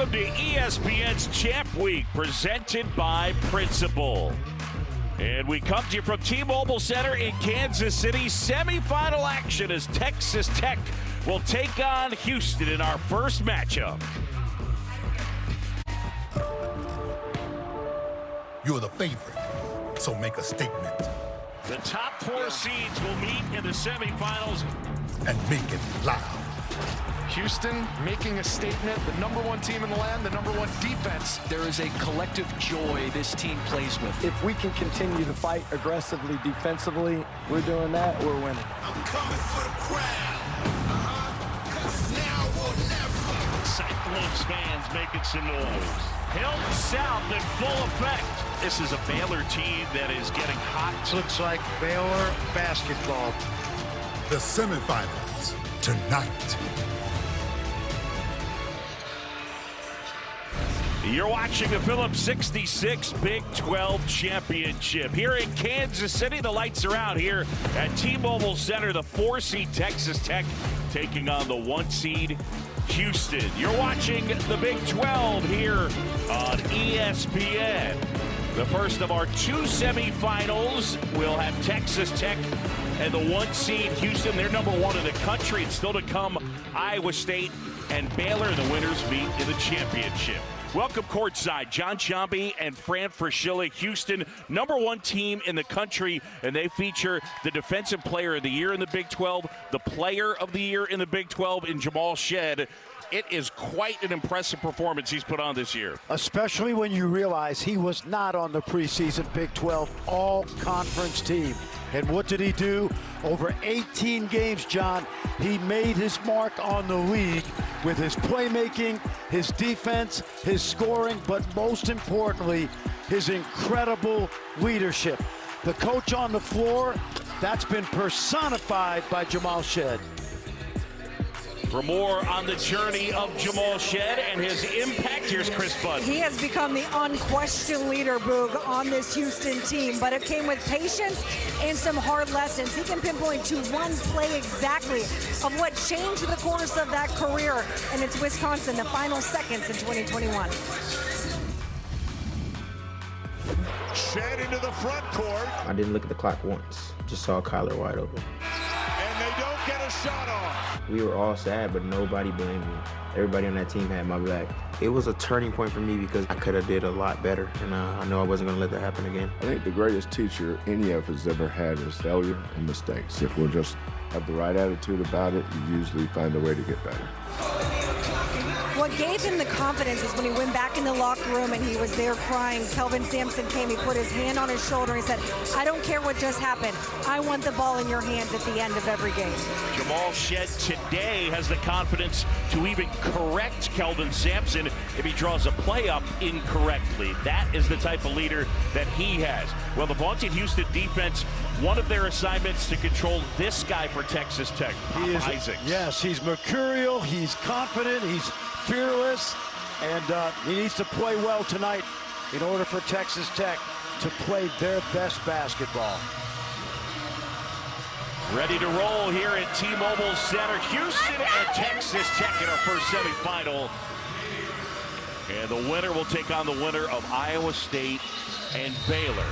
Welcome to ESPN's Champ Week, presented by Principal. And we come to you from T-Mobile Center in Kansas City. Semifinal action as Texas Tech will take on Houston in our first matchup. You're the favorite, so make a statement. The top 4 seeds will meet in the semifinals. And make it loud. Houston making a statement, the #1 team in the land, the #1 defense. There is a collective joy this team plays with. If we can continue to fight aggressively defensively, we're doing that, we're winning. I'm coming for the crowd. 'Cause now or never. Cyclones fans making some noise. Hill South in full effect. This is a Baylor team that is getting hot. Looks like Baylor basketball. The semifinals tonight. You're watching the Phillips 66 Big 12 Championship. Here in Kansas City, the lights are out here at T-Mobile Center. The 4-seed Texas Tech taking on the 1-seed Houston. You're watching the Big 12 here on ESPN. The first of our 2 semifinals will have Texas Tech and the 1-seed Houston. They're #1 in the country. It's still to come. Iowa State and Baylor. The winners meet in the championship. Welcome courtside, John Sciambi and Fran Fraschilla. Houston, #1 team in the country, and they feature the Defensive Player of the Year in the Big 12, the Player of the Year in the Big 12 in Jamal Shead. It is quite an impressive performance he's put on this year. Especially when you realize he was not on the preseason Big 12 all-conference team. And what did he do? Over 18 games, John, he made his mark on the league with his playmaking, his defense, his scoring, but most importantly, his incredible leadership. The coach on the floor, that's been personified by Jamal Shead. For more on the journey of Jamal Shead and his impact, here's Chris Budd. He has become the unquestioned leader, Boog, on this Houston team, but it came with patience and some hard lessons. He can pinpoint to one play exactly of what changed the course of that career, and it's Wisconsin, the final seconds in 2021. Shead into the front court. I didn't look at the clock once. Just saw Kyler wide open. And they don't get a shot off. We were all sad, but nobody blamed me. Everybody on that team had my back. It was a turning point for me because I could have did a lot better, and I know I wasn't going to let that happen again. I think the greatest teacher any of us ever had is failure and mistakes. If we'll just have the right attitude about it, you usually find a way to get better. What gave him the confidence is when he went back in the locker room and he was there crying. Kelvin Sampson came, he put his hand on his shoulder and he said, I don't care what just happened. I want the ball in your hands at the end of every game. Jamal Shead today has the confidence to even correct Kelvin Sampson if he draws a play up incorrectly. That is the type of leader that he has. Well, the vaunted Houston defense, one of their assignments to control this guy for Texas Tech, Isaacs. Yes, he's mercurial, he's confident, he's fearless, and he needs to play well tonight in order for Texas Tech to play their best basketball. Ready to roll here at T-Mobile Center. Houston and Texas Tech in our first semifinal. And the winner will take on the winner of Iowa State and Baylor.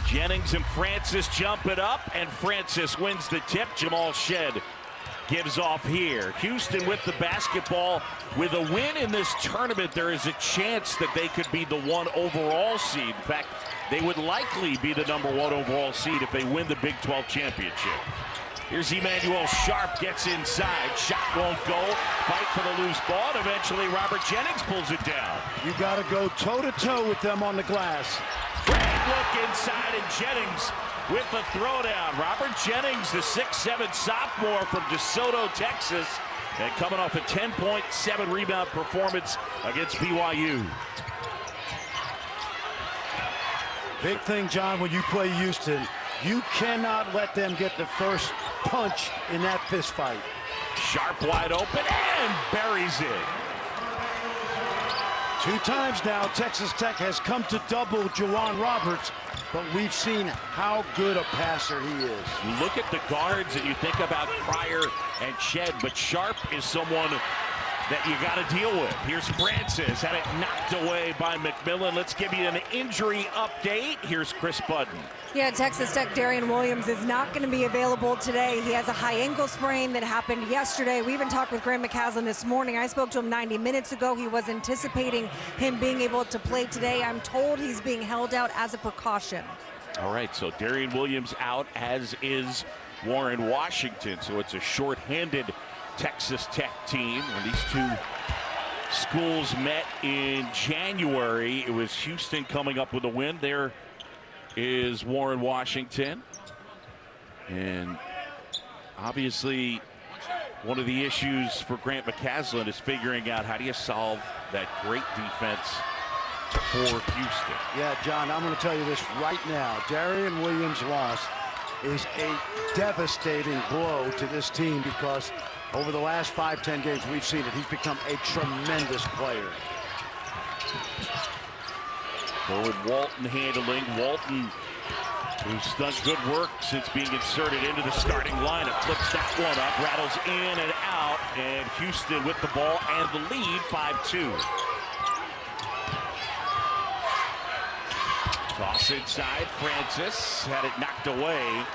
Jennings and Francis jump it up, and Francis wins the tip. Jamal Shead gives off here. Houston with the basketball. With a win in this tournament, there is a chance that they could be the 1 overall seed. In fact, they would likely be the #1 overall seed if they win the Big 12 championship. Here's Emmanuel Sharp, gets inside. Shot won't go. Fight for the loose ball, and eventually Robert Jennings pulls it down. You got to go toe-to-toe with them on the glass. Great look inside, and Jennings with the throwdown. Robert Jennings, the 6'7" sophomore from DeSoto, Texas, and coming off a 10.7 rebound performance against BYU. Big thing, John, when you play Houston, you cannot let them get the first punch in that fist fight. Sharp wide open and buries it. 2 times now, Texas Tech has come to double Juwan Roberts, but we've seen how good a passer he is. You look at the guards and you think about Pryor and Shed, but Sharp is someone that you got to deal with. Here's Francis, had it knocked away by McMillan. Let's give you an injury update. Here's Chris Budden. Yeah, Texas Tech Darian Williams is not going to be available today. He has a high ankle sprain that happened yesterday. We even talked with Grant McCaslin this morning. I spoke to him 90 minutes ago. He was anticipating him being able to play today. I'm told he's being held out as a precaution. All right, so Darian Williams out, as is Warren Washington. So it's a shorthanded Texas Tech team. When these two schools met in January, it was Houston coming up with a win. There is Warren Washington. And obviously one of the issues for Grant McCaslin is figuring out how do you solve that great defense for Houston. Yeah, John, I'm going to tell you this right now. Darian Williams' loss is a devastating blow to this team because over the last 5-10 games we've seen it. He's become a tremendous player. Forward Walton handling. Walton, who's done good work since being inserted into the starting lineup, flips that one up, rattles in and out, and Houston with the ball and the lead, 5-2. Toss inside, Francis had it knocked away,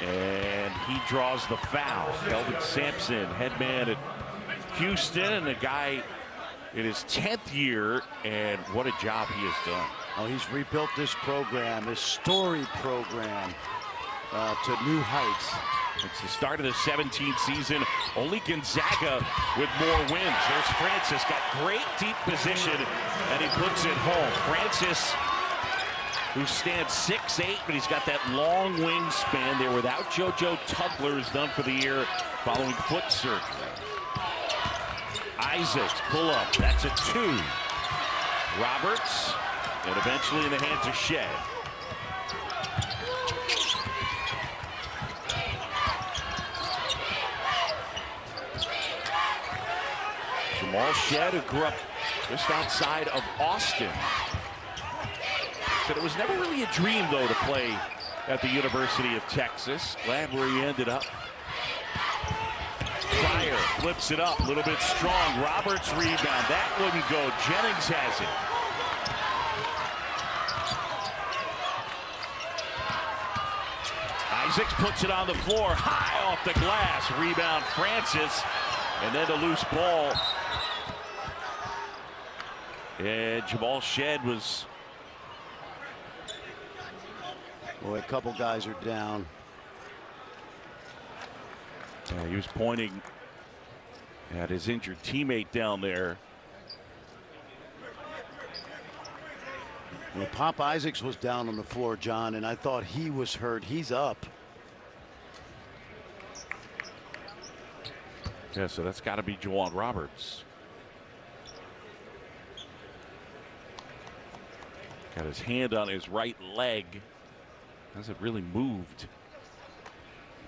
and he draws the foul. Kelvin Sampson, head man at Houston, and a guy in his 10th year, and what a job he has done. Oh, he's rebuilt this program, this storied program, to new heights. It's the start of the 17th season. Only Gonzaga with more wins. There's Francis, got great deep position, and he puts it home. Francis, who stands 6'8", but he's got that long wingspan. They're without JoJo Tugler, who's done for the year following foot surgery. Isaacs, pull up, that's a 2. Roberts, and eventually in the hands of Shed. Jamal Shed, who grew up just outside of Austin. Said it was never really a dream, though, to play at the University of Texas. Glad where he ended up. Pryor flips it up, a little bit strong. Roberts rebound, that wouldn't go. Jennings has it. Isaacs puts it on the floor, high off the glass. Rebound Francis, and then a loose ball. And Jamal Shed was... Boy, a couple guys are down. Yeah, he was pointing at his injured teammate down there. Well, Pop Isaacs was down on the floor, John, and I thought he was hurt. He's up. Yeah, so that's got to be Juwan Roberts. Got his hand on his right leg. Hasn't really moved.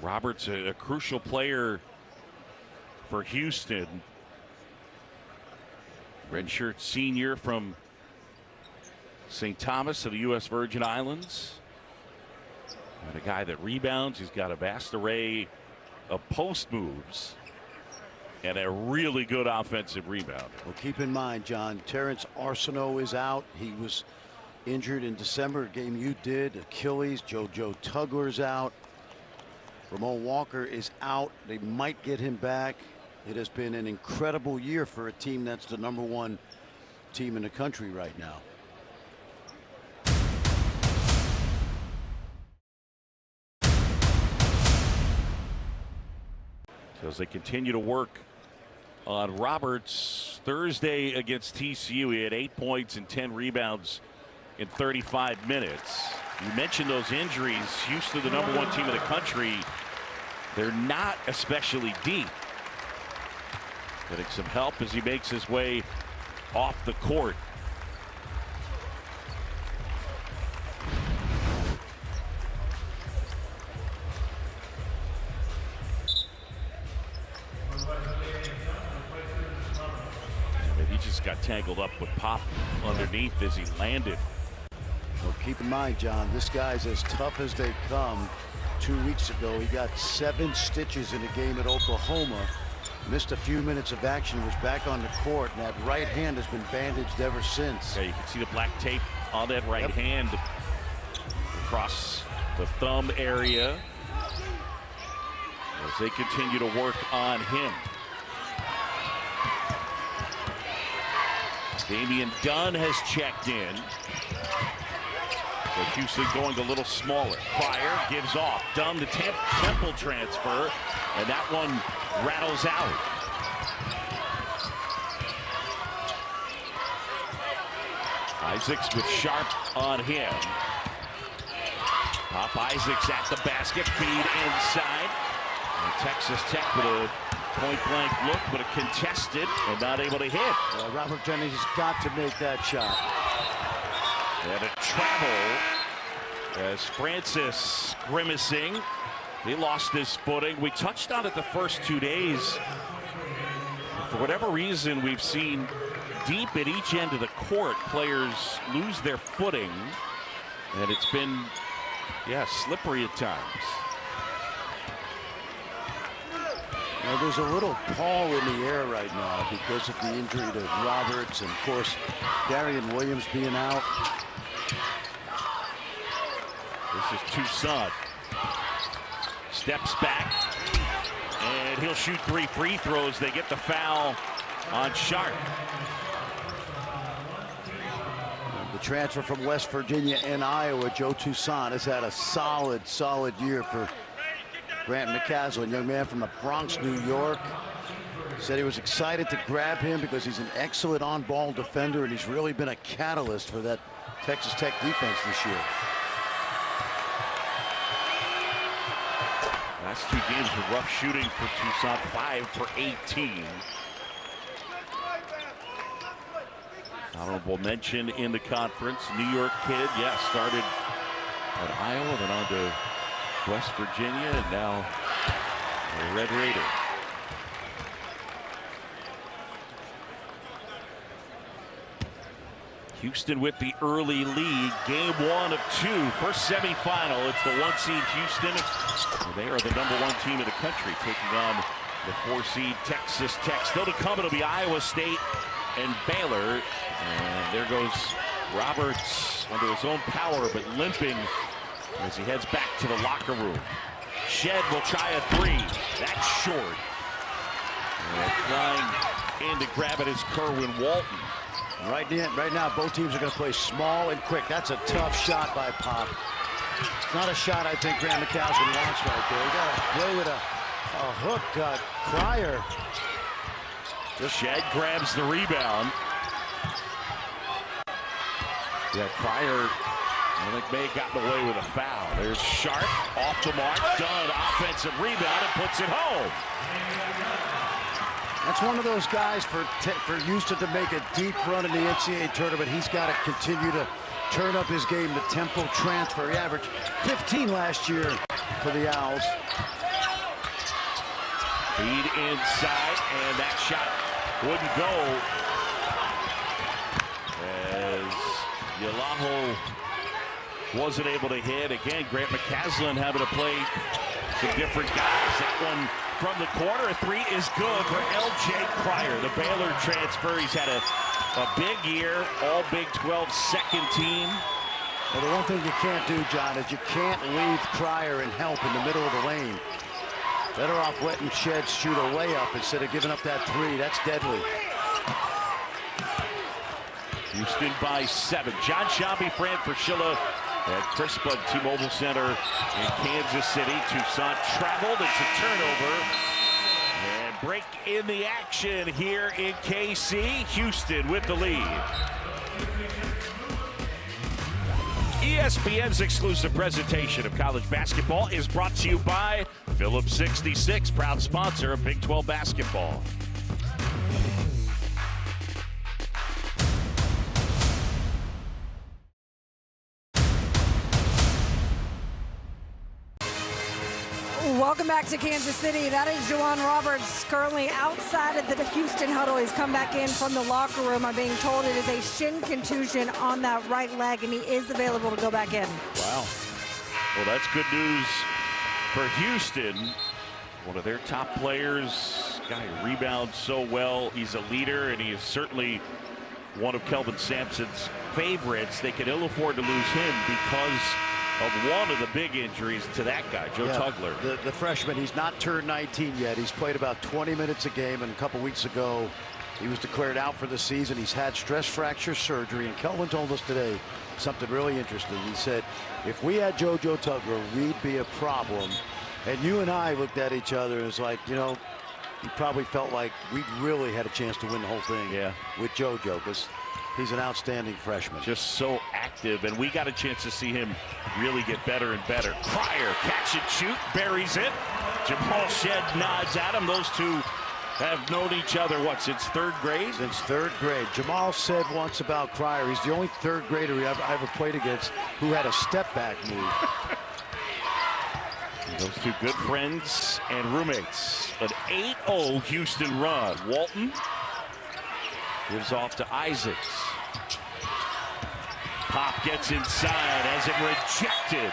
Roberts, a crucial player for Houston. Redshirt senior from St. Thomas of the U.S. Virgin Islands. And a guy that rebounds. He's got a vast array of post moves and a really good offensive rebound. Well, keep in mind, John, Terrence Arsenault is out. He was injured in December, a game you did. Achilles. JoJo Tugler's out. Ramon Walker is out. They might get him back. It has been an incredible year for a team that's the #1 team in the country right now. So as they continue to work on Roberts, Thursday against TCU, he had 8 points and 10 rebounds in 35 minutes. You mentioned those injuries. Houston, the #1 team in the country, they're not especially deep. Getting some help as he makes his way off the court. He just got tangled up with Pop underneath as he landed. Well, Keep in mind, John, this guy's as tough as they come. 2 weeks ago, he got 7 stitches in a game at Oklahoma. Missed a few minutes of action, was back on the court, and that right hand has been bandaged ever since. Yeah, you can see the black tape on that right hand across the thumb area as they continue to work on him. Damian Dunn has checked in. So Houston going a little smaller. Cryer gives off. Dunn the Temple transfer, and that one rattles out. Isaacs with Sharp on him. Pop Isaacs at the basket, feed inside. And Texas Tech with a point-blank look, but a contested and not able to hit. Robert Jennings has got to make that shot. And a travel as Francis grimacing. He lost his footing. We touched on it the first 2 days. For whatever reason, we've seen deep at each end of the court, players lose their footing. And it's been, slippery at times. Now, there's a little pall in the air right now because of the injury to Roberts and, of course, Darian Williams being out. This is Toussaint. Steps back, and he'll shoot 3 free throws. They get the foul on Sharp. The transfer from West Virginia and Iowa, Joe Toussaint, has had a solid year for Grant McCaslin, young man from the Bronx, New York. Said he was excited to grab him because he's an excellent on-ball defender, and he's really been a catalyst for that Texas Tech defense this year. Last 2 games with rough shooting for Toussaint, 5 for 18. Honorable mention in the conference. New York kid, started at Iowa, then on to West Virginia, and now a Red Raider. Houston with the early lead. Game 1 of 2. First semifinal. It's the 1 seed Houston. They are the number 1 team in the country, taking on the 4 seed Texas Tech. Still to come, it'll be Iowa State and Baylor. And there goes Roberts under his own power, but limping as he heads back to the locker room. Shed will try a 3. That's short. And flying in to grab it is Kerwin Walton. Right now, both teams are going to play small and quick. That's a tough shot by Pop. It's not a shot I think Grant McCaslin wants right there. He got to play with a hook. Cryer. Shed grabs the rebound. Cryer, I think, may have gotten away with a foul. There's Sharp off the mark. Dunn, offensive rebound, and puts it home. That's one of those guys for Houston to make a deep run in the NCAA tournament. He's got to continue to turn up his game. The Temple transfer. He averaged 15 last year for the Owls. Feed inside, and that shot wouldn't go as Yalaho wasn't able to hit. Again, Grant McCaslin having to play some different guys. That one from the corner, a 3 is good for L.J. Cryer, the Baylor transfer. He's had a big year, all Big 12 second team. Well, the one thing you can't do, John, is you can't leave Cryer and help in the middle of the lane. Better off letting Shed shoot a layup instead of giving up that 3. That's deadly. Houston by 7. John Shambi, Fran Fraschilla at Chris Bud T-Mobile Center in Kansas City. Toussaint traveled. It's a turnover. And break in the action here in KC. Houston with the lead. ESPN's exclusive presentation of college basketball is brought to you by Phillips 66, proud sponsor of Big 12 basketball. Welcome back to Kansas City. That is Juwan Roberts currently outside of the Houston huddle. He's come back in from the locker room. I'm being told it is a shin contusion on that right leg, and he is available to go back in. Wow. Well, that's good news for Houston. One of their top players, guy who rebounds so well. He's a leader, and he is certainly one of Kelvin Sampson's favorites. They can ill afford to lose him because of one of the big injuries to that guy, Joe Tugler. The freshman, he's not turned 19 yet. He's played about 20 minutes a game, and a couple weeks ago, he was declared out for the season. He's had stress fracture surgery, and Kelvin told us today something really interesting. He said, if we had JoJo Tugler, we'd be a problem. And you and I looked at each other and it's like, you know, he probably felt like we really had a chance to win the whole thing with JoJo, because he's an outstanding freshman. Just so active, and we got a chance to see him really get better and better. Cryer, catch and shoot, buries it. Jamal Shed nods at him. Those two have known each other, what, since third grade? Since third grade. Jamal said once about Cryer, he's the only third grader I ever played against who had a step back move. Those two good friends and roommates. An 8-0 Houston run. Walton gives off to Isaacs. Pop gets inside as it rejected.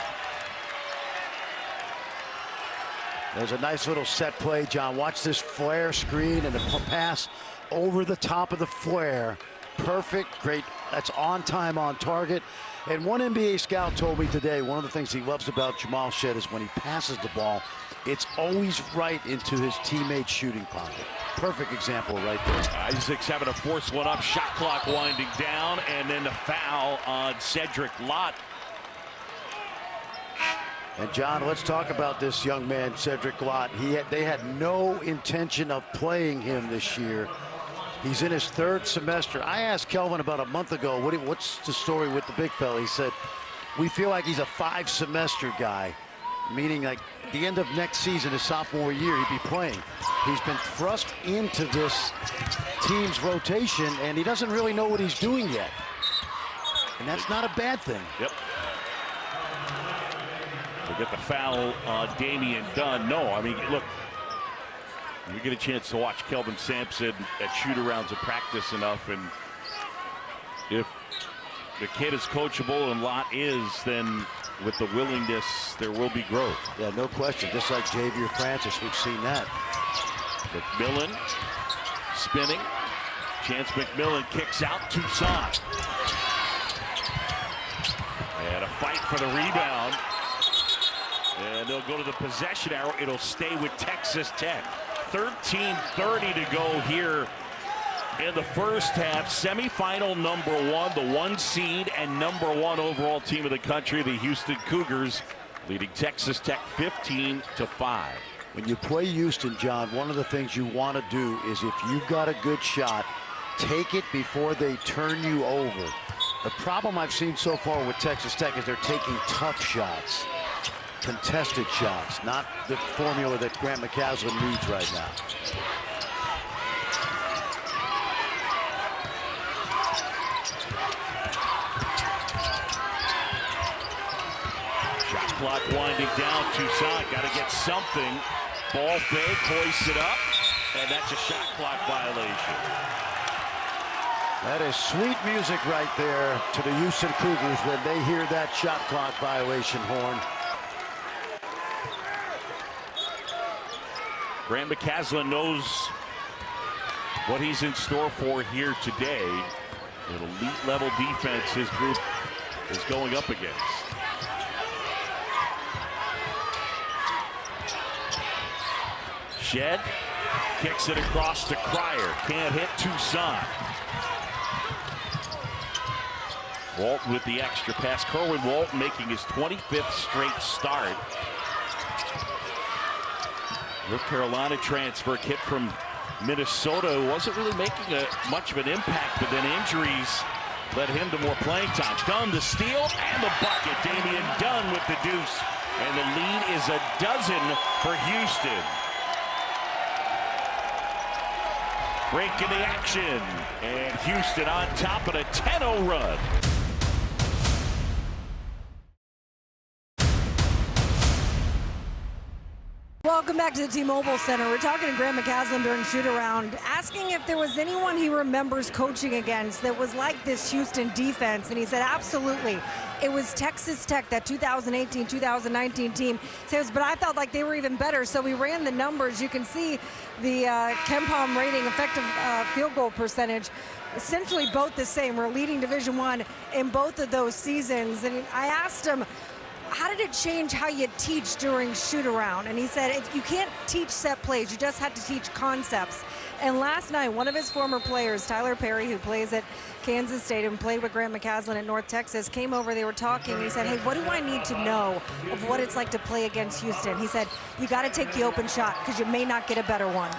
There's a nice little set play, John. Watch this flare screen and the pass over the top of the flare. Perfect, great. That's on time, on target. And one NBA scout told me today, one of the things he loves about Jamal Shed is when he passes the ball, it's always right into his teammate's shooting pocket. Perfect example right there. Isaacs having to force one up, shot clock winding down, and then the foul on Cedric Lott. And John, let's talk about this young man, Cedric Lott. They had no intention of playing him this year. He's in his third semester. I asked Kelvin about a month ago, what's the story with the big fella? He said, we feel like he's a 5-semester guy, meaning like at the end of next season, his sophomore year, he'd be playing. He's been thrust into this team's rotation, and he doesn't really know what he's doing yet. And that's not a bad thing. Yep. We get the foul on Damian Dunn. No, I mean, look, you get a chance to watch Kelvin Sampson at shoot-arounds of practice enough, and if the kid is coachable and Lott is, then with the willingness, there will be growth. Yeah, no question. Just like Javier Francis, we've seen that. McMillan spinning. Chance McMillan kicks out. Toussaint. And a fight for the rebound. And they'll go to the possession arrow. It'll stay with Texas Tech. 13:30 to go here in the first half. Semifinal number 1, the 1 seed and number 1 overall team of the country, the Houston Cougars, leading Texas Tech 15-5. When you play Houston, John, one of the things you want to do is if you've got a good shot, take it before they turn you over. The problem I've seen so far with Texas Tech is they're taking tough shots. Contested shots, not the formula that Grant McCaslin needs right now. Shot clock winding down. Toussaint got to get something. Ball fake, hoists it up, and that's a shot clock violation. That is sweet music right there to the Houston Cougars when they hear that shot clock violation horn. Grant McCaslin knows what he's in store for here today. An elite level defense his group is going up against. Shed kicks it across to Cryer. Can't hit Toussaint. Walton with the extra pass. Kerwin Walton making his 25th straight start. North Carolina transfer, kid from Minnesota, wasn't really making much of an impact, but then injuries led him to more playing time. Dunn the steal and the bucket. Damian Dunn with the deuce. And the lead is a dozen for Houston. Break in the action. And Houston on top of a 10-0 run. Welcome back to the T-Mobile Center. We're talking to Grant McCasland during shoot-around, asking if there was anyone he remembers coaching against that was like this Houston defense, and he said absolutely. It was Texas Tech, that 2018-2019 team. He says, but I felt like they were even better, so we ran the numbers. You can see the KenPom rating, effective field goal percentage, essentially both the same. We're leading Division I in both of those seasons, and I asked him, how did it change how you teach during shoot-around? And he said, you can't teach set plays, you just have to teach concepts. And last night, one of his former players, Tyler Perry, who plays at Kansas State and played with Grant McCasland at North Texas, came over, they were talking, and he said, hey, what do I need to know of what it's like to play against Houston? He said, you gotta take the open shot, because you may not get a better one.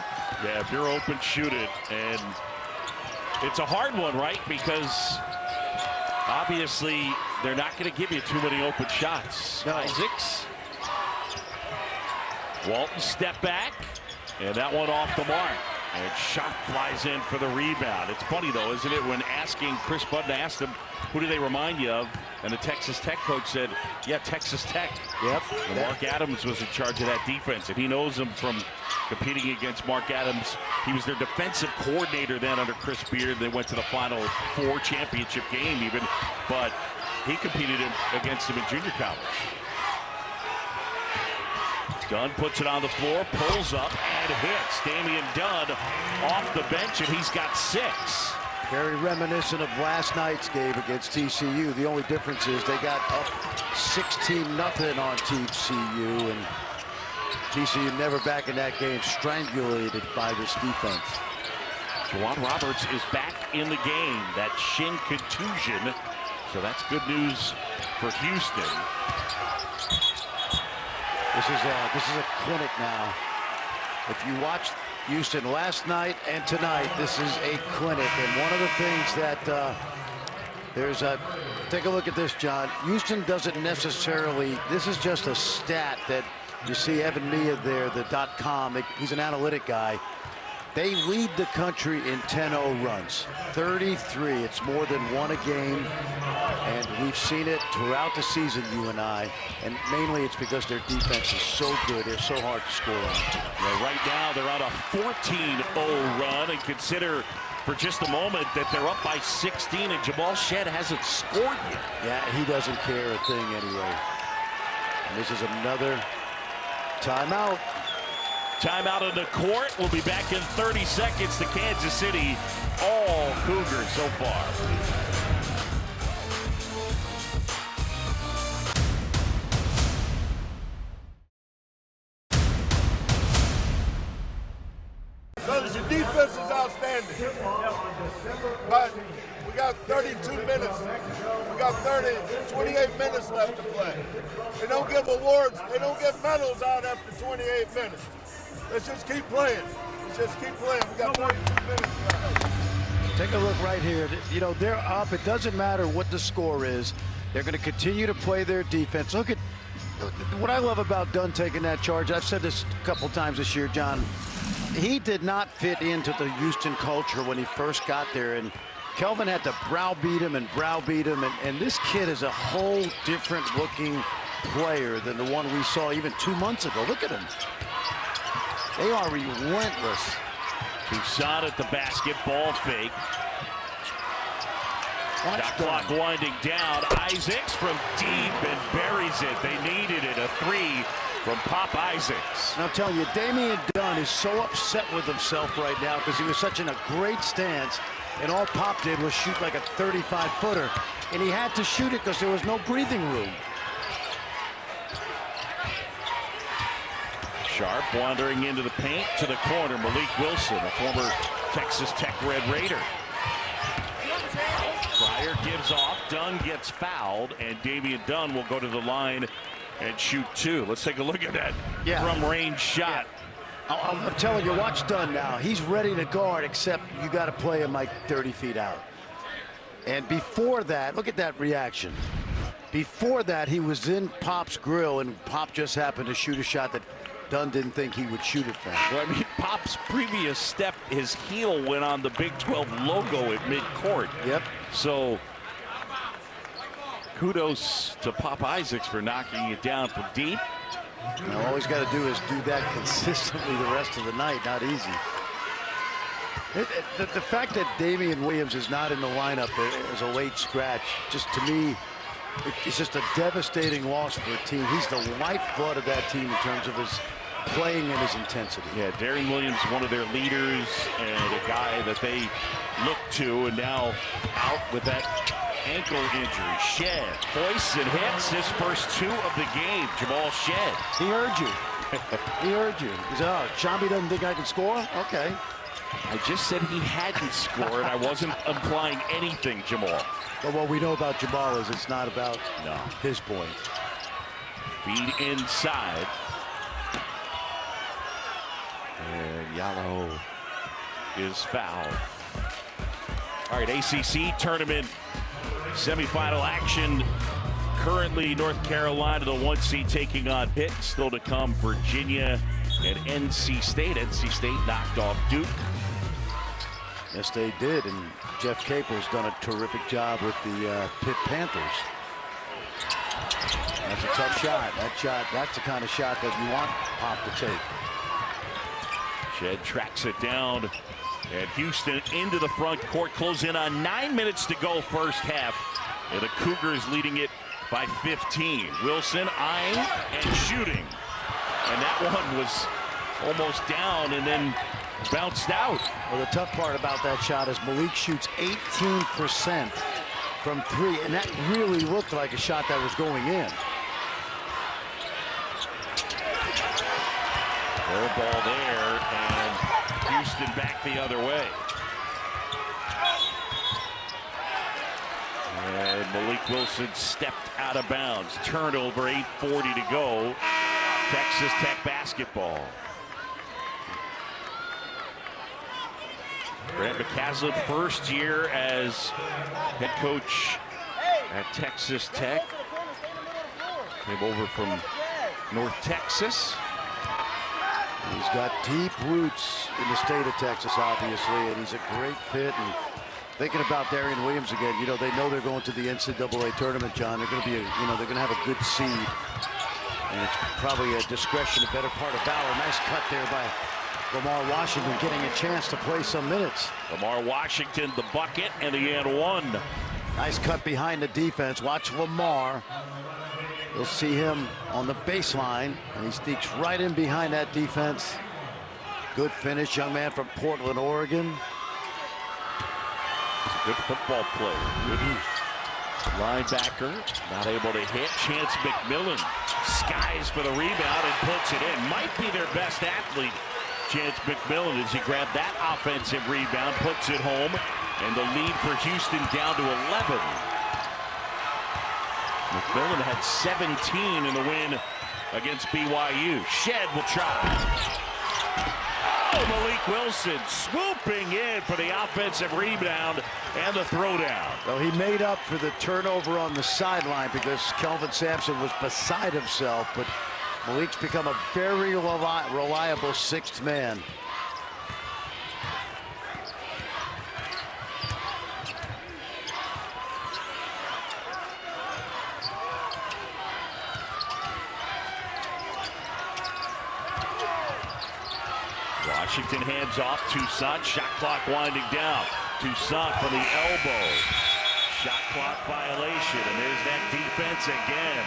Yeah, if you're open, shoot it. And it's a hard one, right? Because obviously, they're not going to give you too many open shots. No. Isaacs. Walton step back, and that one off the mark. And shot flies in for the rebound. It's funny, though, isn't it, when asking Chris Budden asked him, who do they remind you of? And the Texas Tech coach said, yeah, Texas Tech. Yep. And Mark Adams was in charge of that defense, and he knows them from competing against Mark Adams. He was their defensive coordinator then under Chris Beard. They went to the Final Four championship game even, but he competed against him in junior college. Dunn puts it on the floor, pulls up, and hits. Damian Dunn off the bench, and he's got 6. Very reminiscent of last night's game against TCU. The only difference is they got up 16-0 on TCU, and TCU never back in that game, strangulated by this defense. Juwan Roberts is back in the game. That shin contusion, so that's good news for Houston. This is a clinic now. If you watched Houston last night and tonight, this is a clinic. And one of the things that take a look at this, John. Houston doesn't necessarily, this is just a stat that you see Evan Mia there, the .com, he's an analytic guy. They lead the country in 10-0 runs, 33. It's more than one a game, and we've seen it throughout the season, you and I, and mainly it's because their defense is so good. They're so hard to score on. Well, right now they're on a 14-0 run, and consider for just a moment that they're up by 16, and Jamal Shedd hasn't scored yet. Yeah, he doesn't care a thing anyway. And this is another timeout. Timeout on the court. We'll be back in 30 seconds to Kansas City. All Cougars so far. Brothers, your defense is outstanding. But we got 32 minutes. We got 28 minutes left to play. They don't give awards, they don't give medals out after 28 minutes. Let's just keep playing. Let's just keep playing. We got 32 minutes left. Take a look right here. You know, they're up. It doesn't matter what the score is. They're going to continue to play their defense. Look at what I love about Dunn taking that charge. I've said this a couple times this year, John. He did not fit into the Houston culture when he first got there, and Kelvin had to browbeat him, and this kid is a whole different looking player than the one we saw even 2 months ago. Look at him. They are relentless. Toussaint at the basketball fake. Shot clock winding down. Isaacs from deep and buries it. They needed it. A 3 from Pop Isaacs. And I'll tell you, Damian Dunn is so upset with himself right now because he was such in a great stance, and all Pop did was shoot like a 35-footer, and he had to shoot it because there was no breathing room. Sharp wandering into the paint to the corner. Malik Wilson, a former Texas Tech Red Raider. Pryor gives off. Dunn gets fouled, and Damian Dunn will go to the line and shoot 2. Let's take a look at that from range shot. Yeah. I'm telling you, watch Dunn now. He's ready to guard, except you got to play him like 30 feet out. And before that, look at that reaction. Before that, he was in Pop's grill, and Pop just happened to shoot a shot that Dunn didn't think he would shoot it from. Well, I mean, Pop's previous step, his heel went on the Big 12 logo at midcourt. Yep. So kudos to Pop Isaacs for knocking it down from deep. Now, all he's got to do is do that consistently the rest of the night. Not easy. The fact that Damian Williams is not in the lineup as a late scratch, just to me, it's just a devastating loss for a team. He's the lifeblood of that team in terms of his playing and his intensity. Yeah, Darian Williams, one of their leaders and a guy that they look to, and now out with that ankle injury. Shed hoists and hits his first 2 of the game. Jamal Shed. He heard you. He heard you. He said, oh, Shambi doesn't think I can score? Okay. I just said he hadn't scored. I wasn't implying anything, Jamal. But what we know about Jamal is it's not about his point. Feed inside. And Yalo is fouled. All right, ACC tournament semifinal action. Currently, North Carolina, the 1 seed, taking on Pitt. Still to come, Virginia and NC State. NC State knocked off Duke. Yes, they did, and Jeff Capel's done a terrific job with the Pitt Panthers. That's a tough shot. That's the kind of shot that you want Pop to take. Shed tracks it down, and Houston into the front court. Close in on 9 minutes to go first half, and the Cougars leading it by 15. Wilson eyeing and shooting, and that one was almost down and then bounced out. Well, the tough part about that shot is Malik shoots 18% from 3, and that really looked like a shot that was going in. Air ball there, and Houston back the other way. And Malik Wilson stepped out of bounds. Turnover, 8:40 to go. Texas Tech basketball. Grant McCaslin, first year as head coach at Texas Tech. Came over from North Texas. He's got deep roots in the state of Texas, obviously, and he's a great fit. And thinking about Darian Williams again, you know, they know they're going to the NCAA tournament, John. They're going to be, they're going to have a good seed. And it's probably a discretion, a better part of valor. Nice cut there by Lamar Washington, getting a chance to play some minutes. Lamar Washington, the bucket, and the and one. Nice cut behind the defense. Watch Lamar. You'll see him on the baseline, and he sneaks right in behind that defense. Good finish, young man from Portland, Oregon. It's a good football player. Good linebacker, not able to hit. Chance McMillan skies for the rebound and puts it in. Might be their best athlete, Chance McMillan, as he grabbed that offensive rebound, puts it home, and the lead for Houston down to 11. McMillan had 17 in the win against BYU. Shed will try. Oh, Malik Wilson swooping in for the offensive rebound and the throwdown. Well, he made up for the turnover on the sideline because Kelvin Sampson was beside himself, but Malik's become a very reliable sixth man. Washington hands off. Toussaint. Shot clock winding down. Toussaint from the elbow. Shot clock violation. And there's that defense again.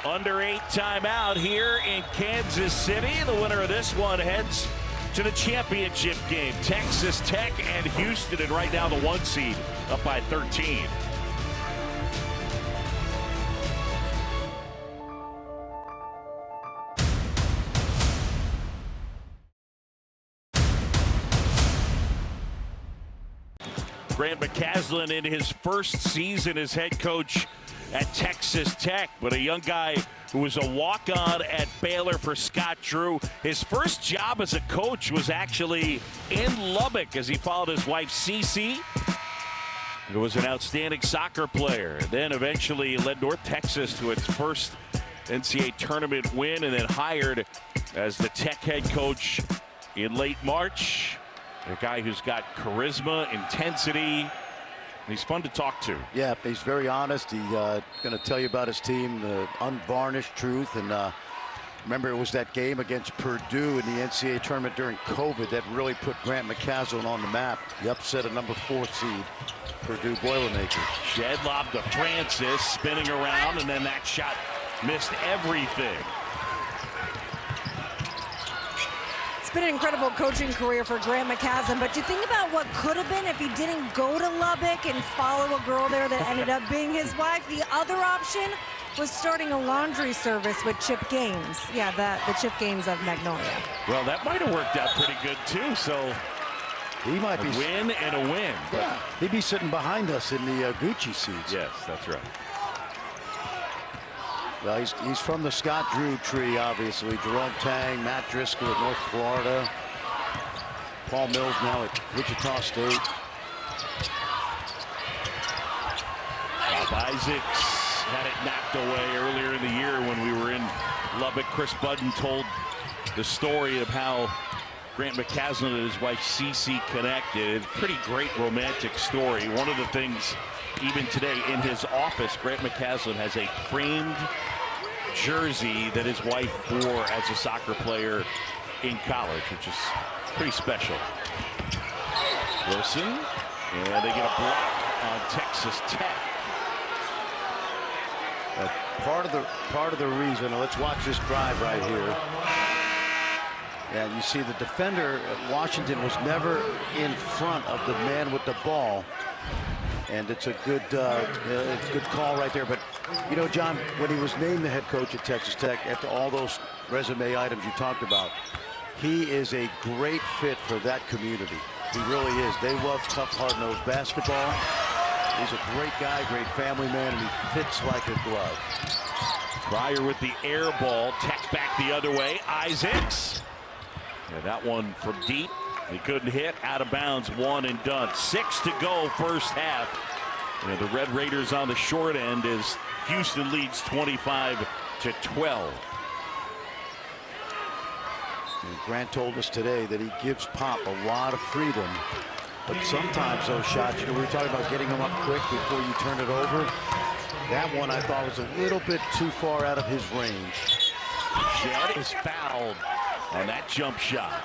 Under 8 timeout here in Kansas City. The winner of this one heads to the championship game. Texas Tech and Houston. And right now the 1 seed up by 13. Grant McCaslin in his first season as head coach at Texas Tech, but a young guy who was a walk-on at Baylor for Scott Drew. His first job as a coach was actually in Lubbock as he followed his wife Cece, who was an outstanding soccer player. Then eventually led North Texas to its first NCAA tournament win, and then hired as the Tech head coach in late March. A guy who's got charisma, intensity. He's fun to talk to. Yeah, he's very honest. He's going to tell you about his team, the unvarnished truth. And Remember, it was that game against Purdue in the NCAA tournament during COVID that really put Grant McCasland on the map. The upset of number 4 seed, Purdue Boilermakers. Shed lob to Francis, spinning around, and then that shot missed everything. It's been an incredible coaching career for Grant McCasland, but you think about what could have been if he didn't go to Lubbock and follow a girl there that ended up being his wife. The other option was starting a laundry service with Chip Gaines. Yeah, the Chip Gaines of Magnolia. Well, that might have worked out pretty good too. So he might be a win and a win. Yeah, he'd be sitting behind us in the Gucci seats. Yes, that's right. Well, he's from the Scott Drew tree, obviously. Jerome Tang, Matt Driscoll at North Florida. Paul Mills now at Wichita State. Bob Isaacs had it knocked away earlier in the year when we were in Lubbock. Chris Budden told the story of how Grant McCasland and his wife Cece connected. It's a pretty great romantic story. One of the things, even today in his office, Grant McCasland has a framed jersey that his wife wore as a soccer player in college, which is pretty special. Wilson, and they get a block on Texas Tech. Part of the reason, let's watch this drive right here. Yeah, you see the defender at Washington was never in front of the man with the ball. And it's a good call right there. But, you know, John, when he was named the head coach at Texas Tech, after all those resume items you talked about, he is a great fit for that community. He really is. They love tough, hard-nosed basketball. He's a great guy, great family man, and he fits like a glove. Pryor with the air ball. Tech back the other way. Isaacs. Yeah, that one from deep. He couldn't hit. Out of bounds. One and done. 6 to go first half. You know, the Red Raiders on the short end as Houston leads 25-12. And Grant told us today that he gives Pop a lot of freedom. But sometimes those shots, you know, we were talking about getting them up quick before you turn it over. That one I thought was a little bit too far out of his range. Jed is fouled on that jump shot.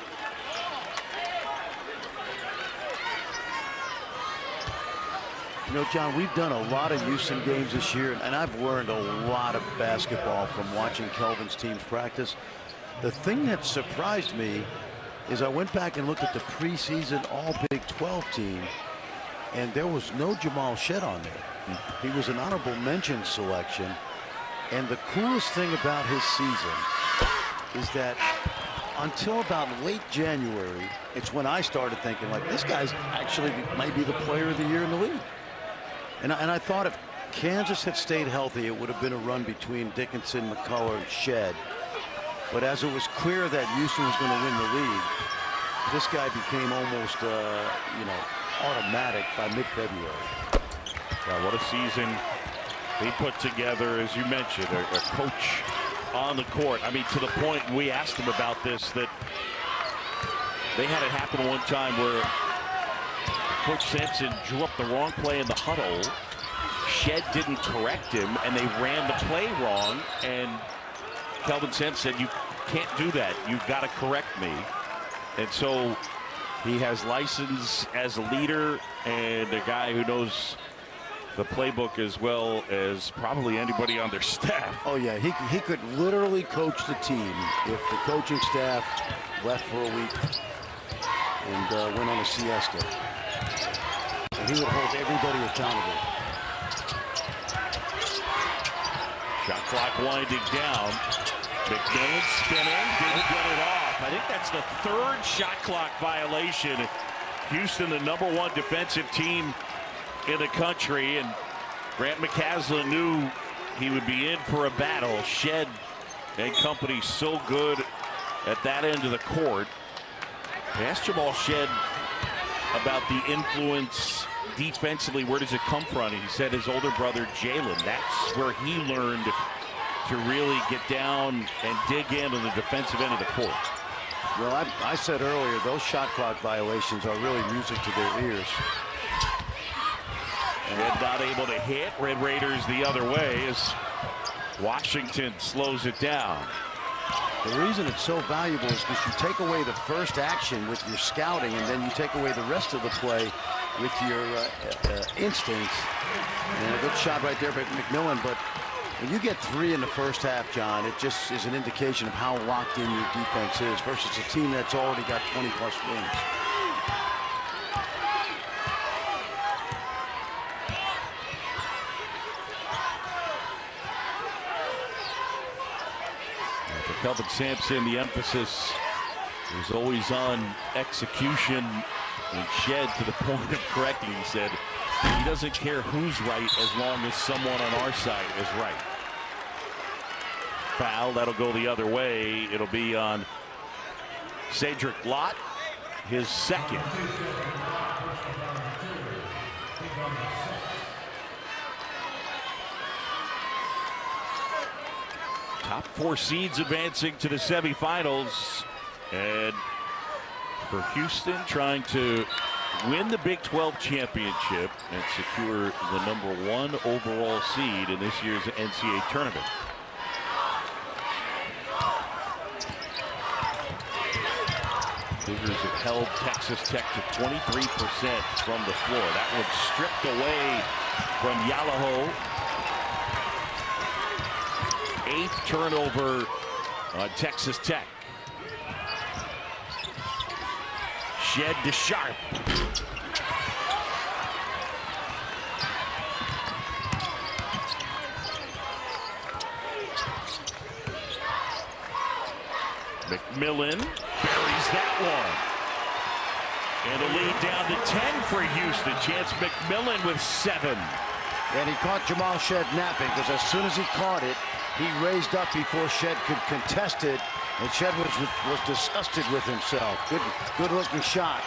You know, John, we've done a lot of Houston games this year, and I've learned a lot of basketball from watching Kelvin's teams practice. The thing that surprised me is I went back and looked at the preseason All-Big 12 team, and there was no Jamal Shed on there. He was an honorable mention selection. And the coolest thing about his season is that until about late January, it's when I started thinking, like, this guy's actually might be the player of the year in the league. And I thought if Kansas had stayed healthy, it would have been a run between Dickinson, McCullough, and Shed. But as it was clear that Houston was going to win the league, this guy became almost, you know, automatic by mid-February. Yeah, what a season they put together, as you mentioned, a coach on the court. I mean, to the point we asked him about this, that they had it happen one time where Coach Sampson drew up the wrong play in the huddle. Shed didn't correct him, and they ran the play wrong. And Kelvin Sampson said, "You can't do that. You've got to correct me." And so he has license as a leader and a guy who knows the playbook as well as probably anybody on their staff. Oh, yeah, he could literally coach the team if the coaching staff left for a week and went on a siesta. And he would hold everybody accountable. Shot clock winding down. McMillan spinning, didn't get it off. I think that's the third shot clock violation. Houston, the #1 defensive team in the country, and Grant McCasland knew he would be in for a battle. Shed and company so good at that end of the court. I asked Jamal Shed about the influence defensively. Where does it come from? He said his older brother Jalen. That's where he learned to really get down and dig in on the defensive end of the court. Well, I said earlier, those shot clock violations are really music to their ears. And not able to hit. Red Raiders the other way as Washington slows it down. The reason it's so valuable is because you take away the first action with your scouting, and then you take away the rest of the play with your instincts. And a good shot right there by McMillan, but when you get 3 in the first half, John, it just is an indication of how locked in your defense is versus a team that's already got 20-plus wins. For Kelvin Sampson, the emphasis is always on execution, and Shed, to the point of correcting, he said he doesn't care who's right as long as someone on our side is right. Foul, that'll go the other way. It'll be on Cedric Lott, his second. Top 4 seeds advancing to the semifinals, and for Houston trying to win the Big 12 championship and secure the #1 overall seed in this year's NCAA tournament. Cougars have held Texas Tech to 23% from the floor. That one stripped away from Yalaho. 8th turnover on Texas Tech. Shed to Sharp. McMillan buries that one. And a lead down to 10 for Houston. Chance McMillan with 7. And he caught Jamal Shed napping, because as soon as he caught it, he raised up before Shed could contest it. And Shed was disgusted with himself. Good looking shot.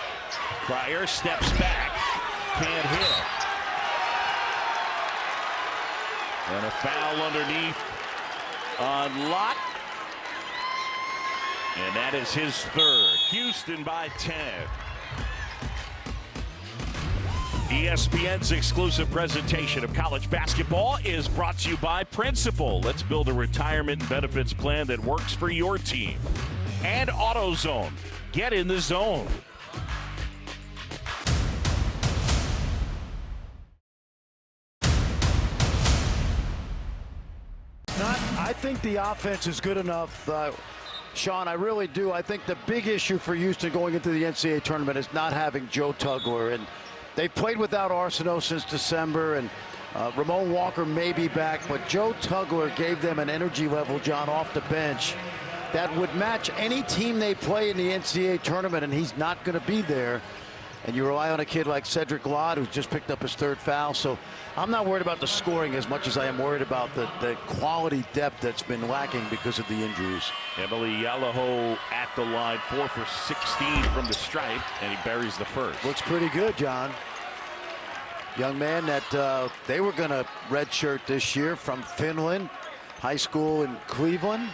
Pryor steps back, can't hit. And a foul underneath on Lott. And that is his 3rd. Houston by 10. ESPN's exclusive presentation of college basketball is brought to you by Principal. Let's build a retirement benefits plan that works for your team. And AutoZone. Get in the zone. I think the offense is good enough, Sean. I really do. I think the big issue for Houston going into the NCAA tournament is not having Joe Tugler. And they played without Arsenault since December, and Ramon Walker may be back, but Joe Tugler gave them an energy level, John, off the bench that would match any team they play in the NCAA tournament, and he's not going to be there. And you rely on a kid like Cedric Lott, who's just picked up his 3rd foul. So I'm not worried about the scoring as much as I am worried about the quality depth that's been lacking because of the injuries. Emily Yalaho at the line, 4 for 16 from the stripe, and he buries the 1st. Looks pretty good, John. Young man that they were going to redshirt this year from Finland, high school in Cleveland.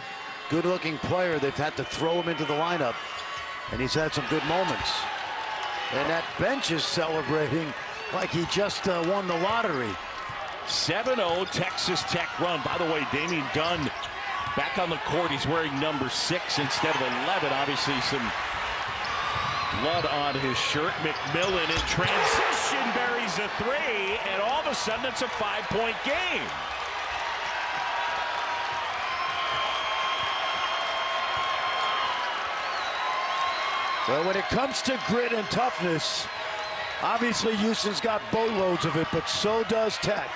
Good-looking player. They've had to throw him into the lineup, and he's had some good moments. And that bench is celebrating like he just won the lottery. 7-0 Texas Tech run. By the way, Damian Dunn back on the court. He's wearing number 6 instead of 11. Obviously some blood on his shirt. McMillan in transition buries a 3, and all of a sudden it's a 5-point game. Well, when it comes to grit and toughness, obviously Houston's got boatloads of it, but so does Tech.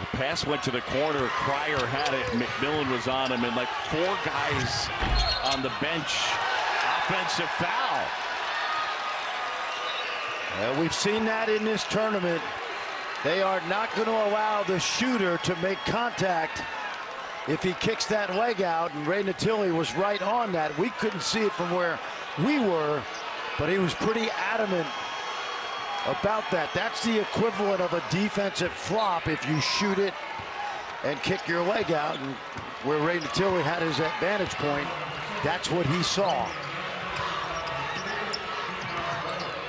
The pass went to the corner. Pryor had it. McMillan was on him, and like 4 guys on the bench. Offensive foul. We've seen that in this tournament. They are not going to allow the shooter to make contact if he kicks that leg out, and Ray Natilli was right on that. We couldn't see it from where we were, but he was pretty adamant about that. That's the equivalent of a defensive flop if you shoot it and kick your leg out, and where Ray Natilli had his advantage point, that's what he saw.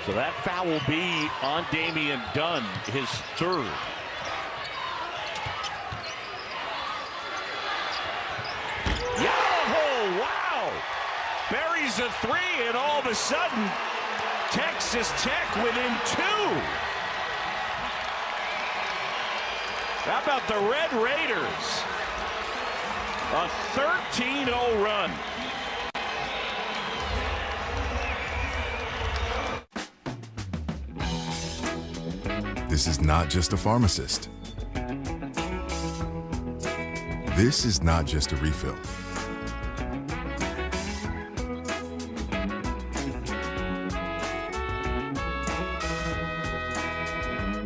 So that foul will be on Damian Dunn, his 3rd. a three, and all of a sudden, Texas Tech within 2. How about the Red Raiders? A 13-0 run. This is not just a pharmacist. This is not just a refill.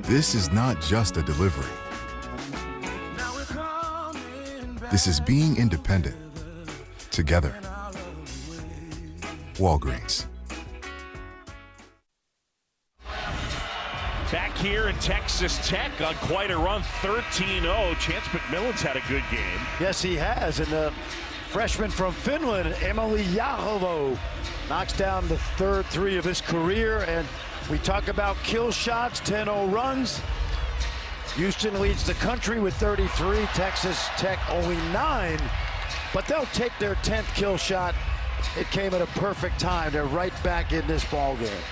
This is not just a delivery. This is being independent. Together. Walgreens. Back here in Texas Tech on quite a run, 13-0. Chance McMillan's had a good game. Yes, he has. And the freshman from Finland, Emily Jaloho, knocks down the third 3 of his career. And we talk about kill shots, 10-0 runs. Houston leads the country with 33. Texas Tech only 9. But they'll take their 10th kill shot. It came at a perfect time. They're right back in this ball game.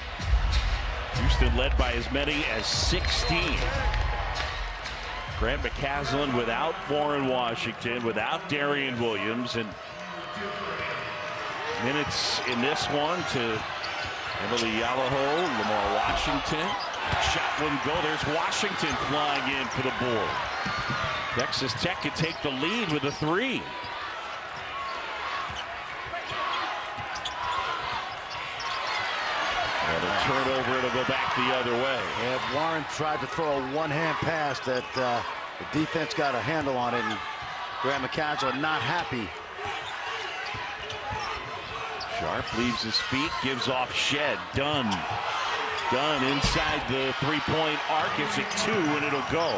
Houston led by as many as 16. Grant McCaslin without Warren Washington, without Darian Williams, and minutes in this one to Emily Jaloho, Lamar Washington. Shot wouldn't go. There's Washington flying in for the board. Texas Tech could take the lead with a 3. And a turnover, it'll go back the other way. And Warren tried to throw a one-hand pass that the defense got a handle on it, and Grant McCaslin not happy. Sharp leaves his feet, gives off Shed. Dunn inside the 3-point arc. It's at 2, and it'll go.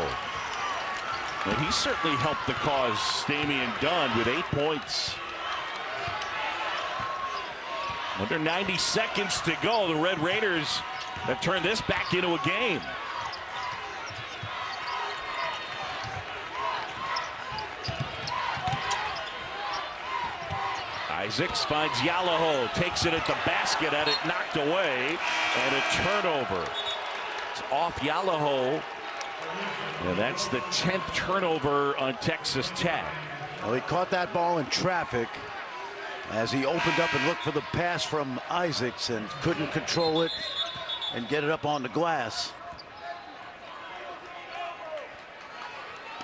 And he certainly helped the cause, Damian Dunn, with 8 points. Under 90 seconds to go, the Red Raiders have turned this back into a game. Isaacs finds Jaloho, takes it at the basket, had it knocked away, and a turnover. It's off Jaloho, and that's the 10th turnover on Texas Tech. Well, he caught that ball in traffic as he opened up and looked for the pass from Isaacs and couldn't control it and get it up on the glass.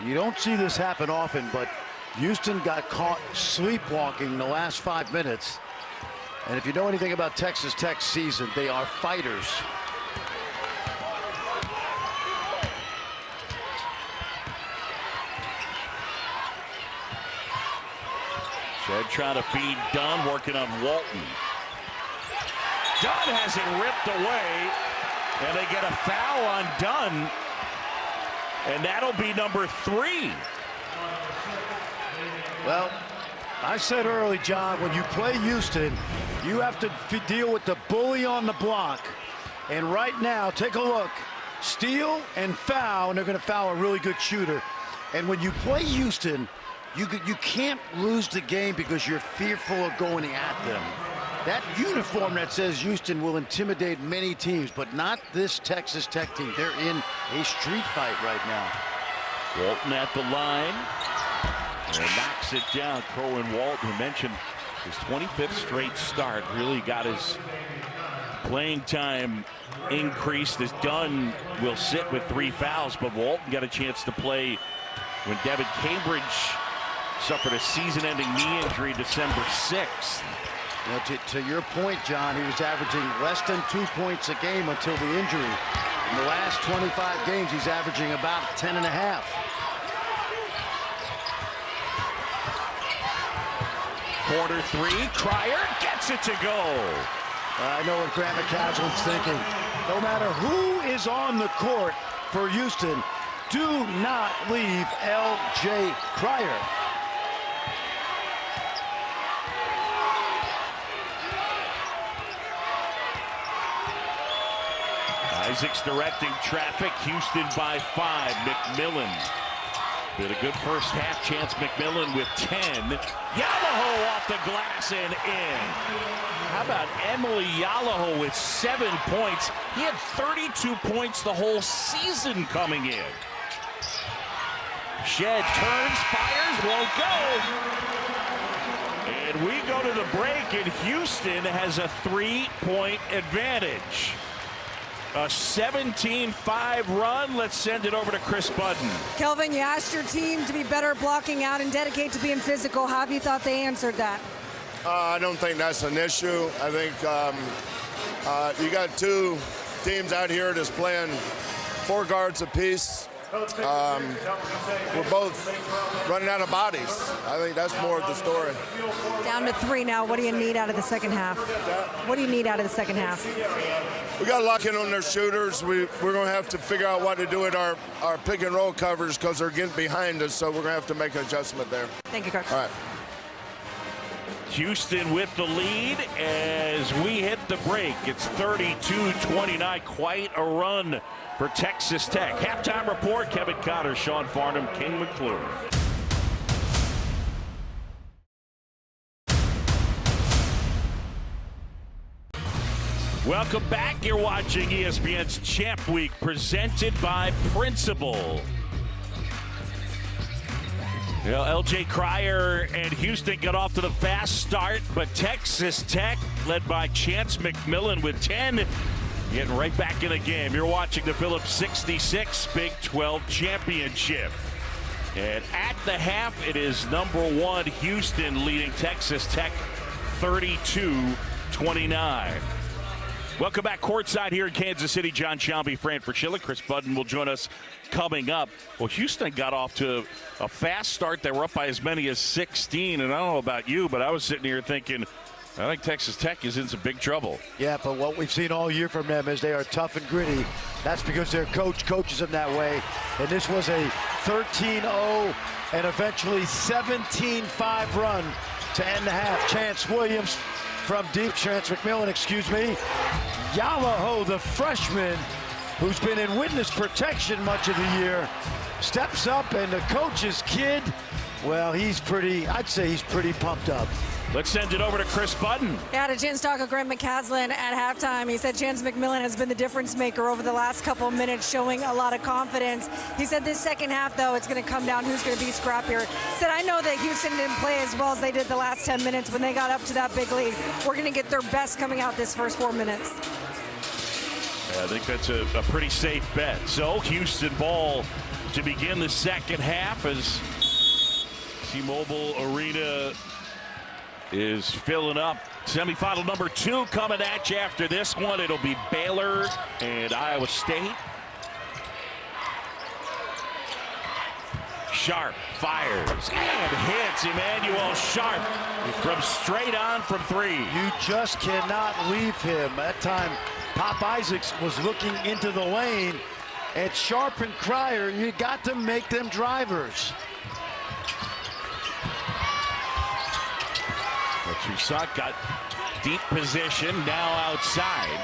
You don't see this happen often, but Houston got caught sleepwalking the last 5 minutes. And if you know anything about Texas Tech's season, they are fighters. Shed trying to feed Dunn, working on Walton. Dunn has it ripped away, and they get a foul on Dunn, and that'll be number 3. Well, I said early, John, when you play Houston, you have to deal with the bully on the block. And right now, take a look. Steal and foul, and they're going to foul a really good shooter. And when you play Houston, you can't lose the game because you're fearful of going at them. That uniform that says Houston will intimidate many teams, but not this Texas Tech team. They're in a street fight right now. Walton at the line. And knocks it down. Kerwin Walton, who mentioned his 25th straight start, really got his playing time increased as Dunn will sit with 3 fouls, but Walton got a chance to play when Devin Cambridge suffered a season-ending knee injury December 6th. Well, to your point, John, he was averaging less than 2 points a game until the injury. In the last 25 games, he's averaging about 10.5. Quarter 3, Cryer gets it to go. I know what Grant McCaslin's thinking. No matter who is on the court for Houston, do not leave L.J. Cryer. Isaacs directing traffic. Houston by 5. McMillan Did a good first half. Chance McMillan with 10. Yalaho off the glass and in. How about Emily Yalaho with 7 points? He had 32 points the whole season coming in. Shed turns, fires, won't go. And we go to the break, and Houston has a 3-point advantage. A 17-5 run. Let's send it over to Chris Budden. Kelvin, you asked your team to be better blocking out and dedicate to being physical. How have you thought they answered that? I don't think that's an issue. I think you got two teams out here that's playing 4 guards apiece. We're both running out of bodies. I think that's more of the story. Down to 3 now. What do you need out of the second half? What do you need out of the second half? We got to lock in on their shooters. We're going to have to figure out what to do with our pick and roll covers because they're getting behind us, so we're going to have to make an adjustment there. Thank you, Coach. All right. Houston with the lead as we hit the break. It's 32-29. Quite a run for Texas Tech. Halftime report, Kevin Cotter, Sean Farnham, King McClure. Welcome back. You're watching ESPN's Champ Week presented by Principal. Well, L.J. Cryer and Houston got off to the fast start, but Texas Tech, led by Chance McMillan with 10, getting right back in the game. You're watching the Phillips 66 Big 12 Championship. And at the half, it is number 1 Houston leading Texas Tech 32-29. Welcome back courtside here in Kansas City. John Sciambi, Fran Fraschilla. Chris Budden will join us coming up. Well, Houston got off to a fast start. They were up by as many as 16. And I don't know about you, but I was sitting here thinking, I think Texas Tech is in some big trouble. Yeah, but what we've seen all year from them is they are tough and gritty. That's because their coach coaches them that way. And this was a 13-0 and eventually 17-5 run to end the half. Chance Williams from deep, Chance McMillan, excuse me. Yalaho, the freshman, who's been in witness protection much of the year, steps up, and the coach's kid, well, I'd say he's pretty pumped up. Let's send it over to Chris Budden. I had a chance to talk with Grant McCaslin at halftime. He said Chance McMillan has been the difference maker over the last couple of minutes, showing a lot of confidence. He said this second half, though, it's going to come down who's going to be scrappier. He said, I know that Houston didn't play as well as they did the last 10 minutes when they got up to that big lead. We're going to get their best coming out this first 4 minutes. I think that's a pretty safe bet. So Houston ball to begin the second half as T-Mobile Arena is filling up. Semifinal number 2 coming at you after this one. It'll be Baylor and Iowa State. Sharp fires and hits Emmanuel Sharp from straight on from 3. You just cannot leave him. That time, Pop Isaacs was looking into the lane. At Sharp and Cryer, you got to make them drivers. Toussaint got deep position, now outside.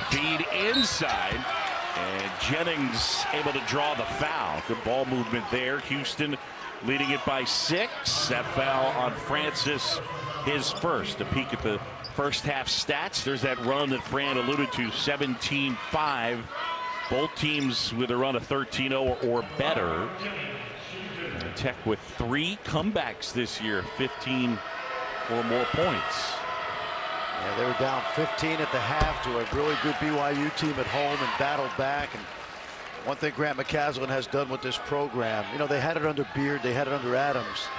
Feed inside, and Jennings able to draw the foul. Good ball movement there. Houston leading it by 6. That foul on Francis, his first. A peek at the first half stats. There's that run that Fran alluded to, 17-5. Both teams with a run of 13-0 or better. And Tech with 3 comebacks this year, 15 or more points. Yeah, they were down 15 at the half to a really good BYU team at home and battled back. And one thing Grant McCaslin has done with this program, you know, they had it under Beard, they had it under Adams,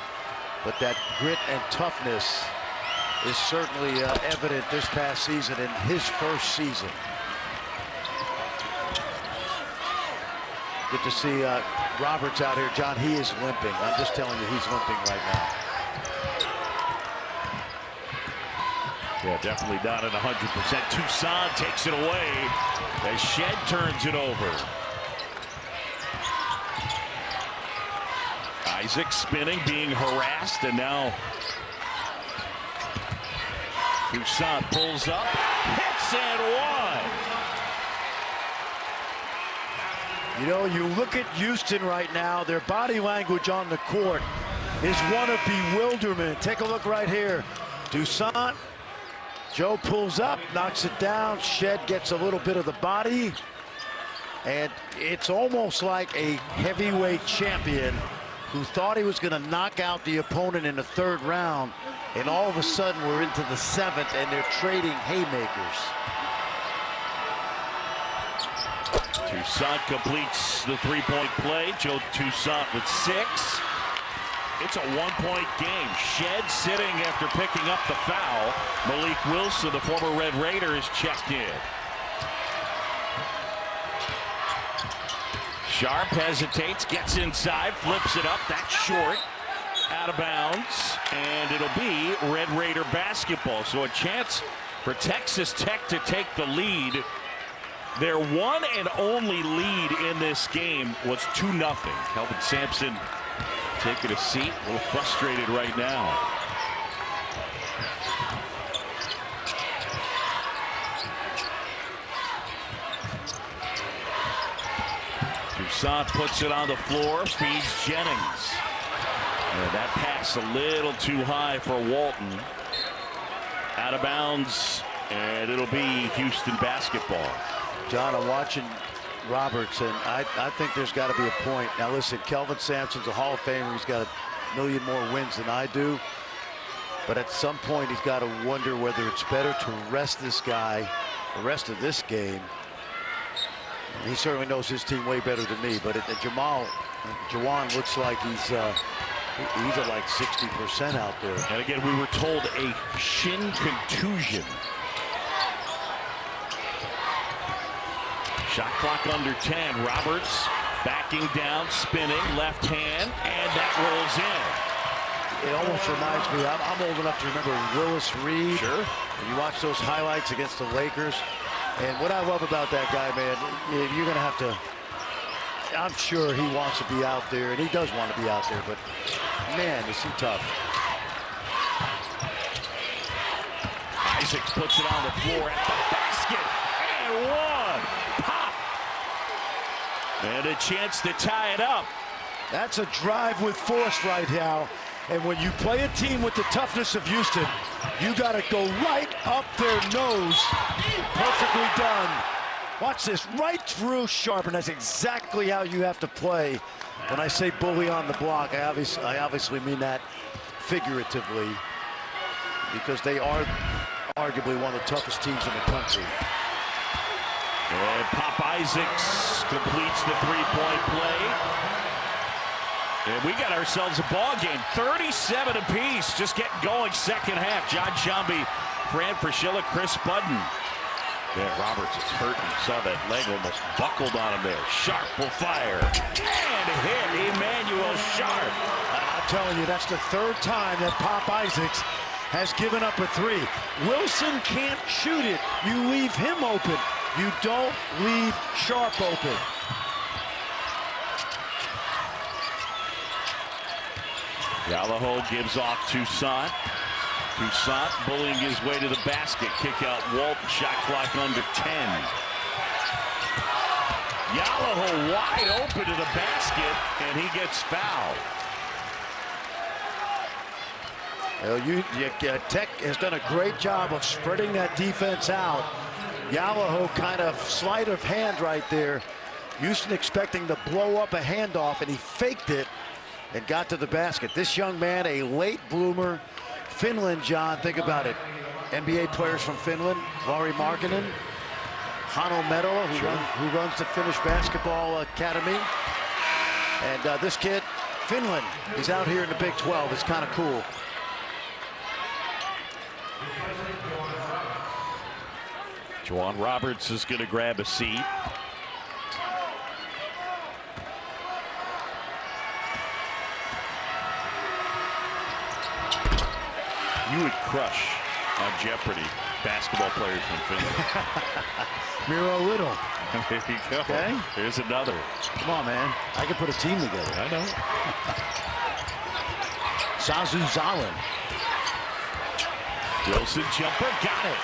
but that grit and toughness is certainly evident this past season in his first season. Good to see Roberts out here. John, he is limping. I'm just telling you, he's limping right now. Yeah, definitely not at 100%. Toussaint takes it away as Shed turns it over. Isaac spinning, being harassed, and now Toussaint pulls up, hits and one. You know, you look at Houston right now, their body language on the court is one of bewilderment. Take a look right here. Toussaint, Joe pulls up, knocks it down. Shed gets a little bit of the body. And it's almost like a heavyweight champion who thought he was going to knock out the opponent in the 3rd round. And all of a sudden, we're into the 7th, and they're trading haymakers. Toussaint completes the 3-point play. Joe Toussaint with 6. It's a 1-point game. Shed sitting after picking up the foul. Malik Wilson, the former Red Raider, is checked in. Sharp hesitates, gets inside, flips it up. That's short. Out of bounds. And it'll be Red Raider basketball. So a chance for Texas Tech to take the lead. Their one and only lead in this game was 2-0. Kelvin Sampson taking a seat, a little frustrated right now. Toussaint puts it on the floor, feeds Jennings. And that pass a little too high for Walton. Out of bounds, and it'll be Houston basketball. John, I'm watching Roberts, and I think there's got to be a point. Now listen, Kelvin Sampson's a Hall of Famer. He's got a million more wins than I do. But at some point, he's got to wonder whether it's better to rest this guy the rest of this game. He certainly knows his team way better than me. But Jawan looks like he's at like 60% out there. And again, we were told a shin contusion. Shot clock under 10. Roberts backing down, spinning, left hand, and that rolls in. It almost reminds me, I'm old enough to remember Willis Reed. Sure. And you watch those highlights against the Lakers. And what I love about that guy, man, you're going to have to, I'm sure he wants to be out there, and he does want to be out there, but man, is he tough. Isaacs puts it on the floor at the basket, and one. Pop. And a chance to tie it up. That's a drive with force right now. And when you play a team with the toughness of Houston, you got to go right up their nose. Perfectly done. Watch this, right through Sharp, and that's exactly how you have to play. When I say bully on the block, I obviously mean that figuratively, because they are arguably one of the toughest teams in the country. And Pop Isaacs completes the 3-point play. And we got ourselves a ball game, 37 apiece, just getting going second half. John Shambi, Fran Fraschilla, Chris Budden. Yeah, Roberts is hurting. Saw that leg almost buckled on him there. Sharp will fire. And a hit, Emmanuel Sharp. I'm telling you, that's the 3rd time that Pop Isaacs has given up a 3. Wilson can't shoot it. You leave him open. You don't leave Sharp open. Gallagher gives off Toussaint. Toussaint bullying his way to the basket. Kick out Walton. Shot clock under 10. Gallagher wide open to the basket, and he gets fouled. Well, Tech has done a great job of spreading that defense out. Gallagher kind of sleight of hand right there. Houston expecting to blow up a handoff, and he faked it and got to the basket. This young man, a late bloomer. Finland, John, think about it. NBA players from Finland, Lauri Markkanen, Hanno Metala, who runs the Finnish Basketball Academy. And this kid, Finland, he's out here in the Big 12. It's kind of cool. Juwan Roberts is going to grab a seat. You would crush on Jeopardy basketball players from Finland. Miro Little. There you go. Okay. Here's another. Come on, man. I can put a team together. I know. Sazu Zalin. Wilson jumper, got it.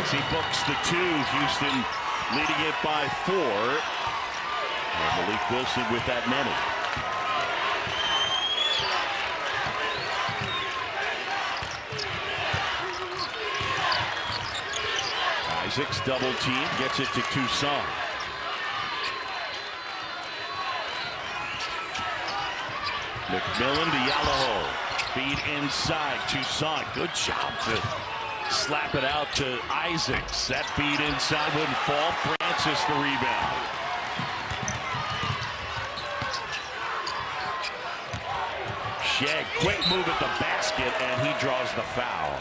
As he books the 2, Houston leading it by 4. And Malik Wilson with that many. Isaacs double team, gets it to Toussaint. McMillan to Yalaho. Feed inside. Toussaint. Good job to slap it out to Isaacs. That feed inside wouldn't fall. Francis the rebound. Shedd, quick move at the basket, and he draws the foul.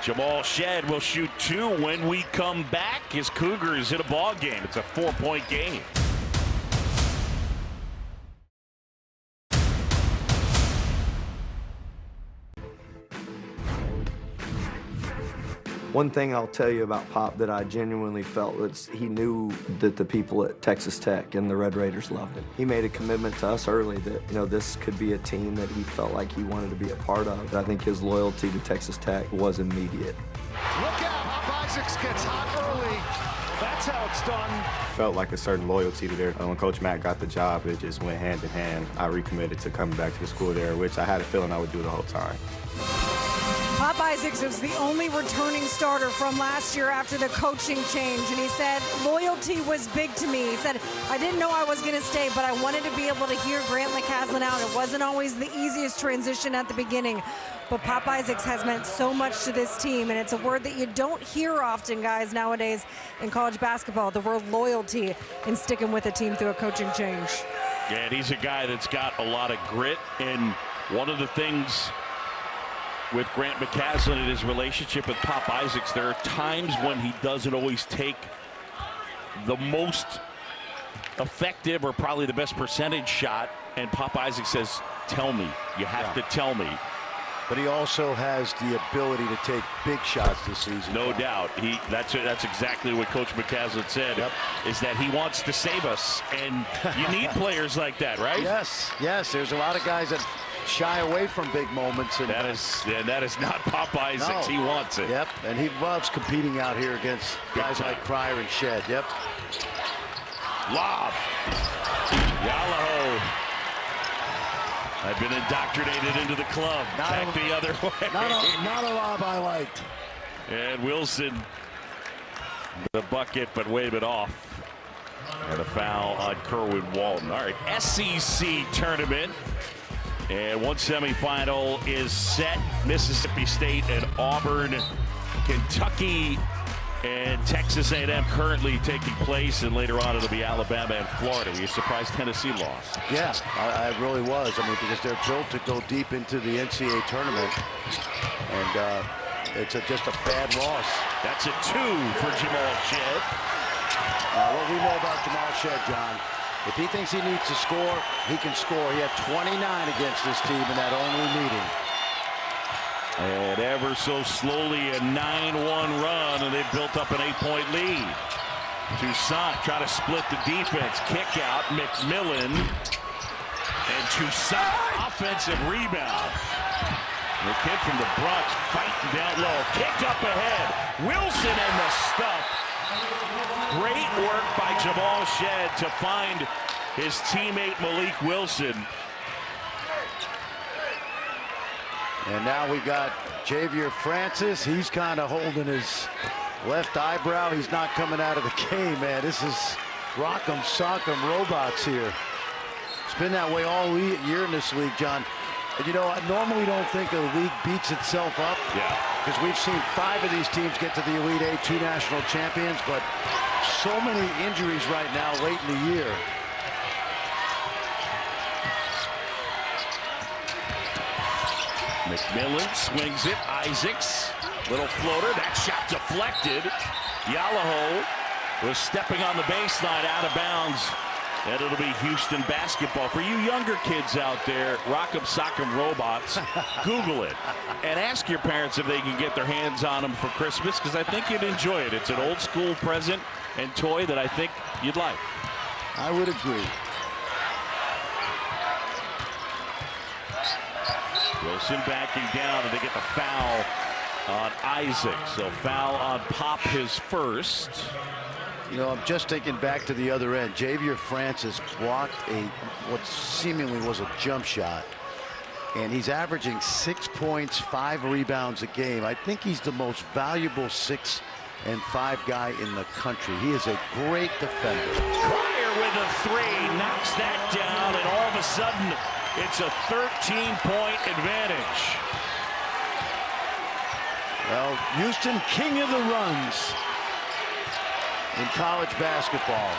Jamal Shedd will shoot 2 when we come back. His Cougars hit a ball game. It's a 4-point game. One thing I'll tell you about Pop that I genuinely felt was he knew that the people at Texas Tech and the Red Raiders loved him. He made a commitment to us early that, this could be a team that he felt like he wanted to be a part of. I think his loyalty to Texas Tech was immediate. Look out, Pop Isaacs gets hot early. That's how it's done. Felt like a certain loyalty to there. When Coach Matt got the job, it just went hand in hand. I recommitted to coming back to the school there, which I had a feeling I would do the whole time. Pop Isaacs was the only returning starter from last year after the coaching change, and he said loyalty was big to me. He said, I didn't know I was going to stay, but I wanted to be able to hear Grant McCasland out. It wasn't always the easiest transition at the beginning, but Pop Isaacs has meant so much to this team, and it's a word that you don't hear often, guys, nowadays in college basketball, the word loyalty and sticking with a team through a coaching change. Yeah, and he's a guy that's got a lot of grit, and one of the things with Grant McCasland and his relationship with Pop Isaacs, there are times when he doesn't always take the most effective or probably the best percentage shot, and Pop Isaacs says, tell me, you have to tell me. But he also has the ability to take big shots this season. No doubt. That's exactly what Coach McCasland said, is that he wants to save us, and you need players like that, right? Yes, there's a lot of guys that shy away from big moments, and that is not Pop Isaacs. No. He wants it. Yep, and he loves competing out here against guys like Cryer and Shedd. Yep. Lob. Yalaho. I've been indoctrinated into the club. Back the other way. Not a lob I liked. And Wilson, the bucket, but wave it off. And a foul on Kerwin Walton. All right, SEC tournament. And one semifinal is set. Mississippi State and Auburn, Kentucky and Texas A&M currently taking place, and later on it'll be Alabama and Florida. Were you surprised Tennessee lost? Yeah, I really was. I mean, because they're built to go deep into the NCAA tournament, and it's just a bad loss. That's a 2 for Jamal Shedd. What we know about Jamal Shedd, John, if he thinks he needs to score, he can score. He had 29 against this team in that only meeting. And ever so slowly a 9-1 run, and they've built up an 8-point lead. Toussaint try to split the defense. Kick out, McMillan. And Toussaint, offensive rebound. The kid from the Bronx fighting down low. Kick up ahead. Wilson and the stuff. Great work by Jamal Shedd to find his teammate Malik Wilson. And now we got Javier Francis. He's kind of holding his left eyebrow. He's not coming out of the game, man. This is rock'em sock'em robots here. It's been that way all year in this league, John. And I normally don't think the league beats itself up. Yeah. Because we've seen 5 of these teams get to the Elite Eight, 2 national champions, but so many injuries right now late in the year. McMillan swings it. Isaacs, little floater. That shot deflected. Yalaho was stepping on the baseline, out of bounds. And it'll be Houston basketball. For you younger kids out there, rock'em sock'em robots, Google it. And ask your parents if they can get their hands on them for Christmas, because I think you'd enjoy it. It's an old school present and toy that I think you'd like. I would agree. Wilson backing down, and they get the foul on Isaac. So foul on Pop, his first. You know, I'm just thinking back to the other end. Javier Francis blocked what seemingly was a jump shot, and he's averaging 6 points, 5 rebounds a game. I think he's the most valuable 6 and 5 guy in the country. He is a great defender. Pryor with a 3, knocks that down, and all of a sudden it's a 13-point advantage. Well, Houston, king of the runs in college basketball.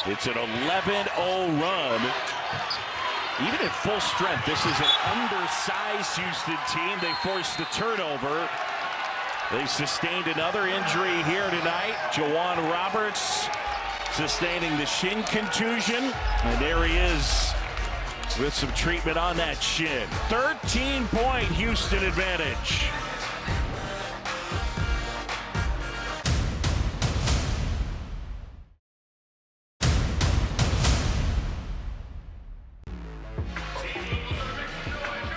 It's an 11-0 run. Even at full strength, this is an undersized Houston team. They forced the turnover. They sustained another injury here tonight. Juwan Roberts sustaining the shin contusion. And there he is with some treatment on that shin. 13-point Houston advantage.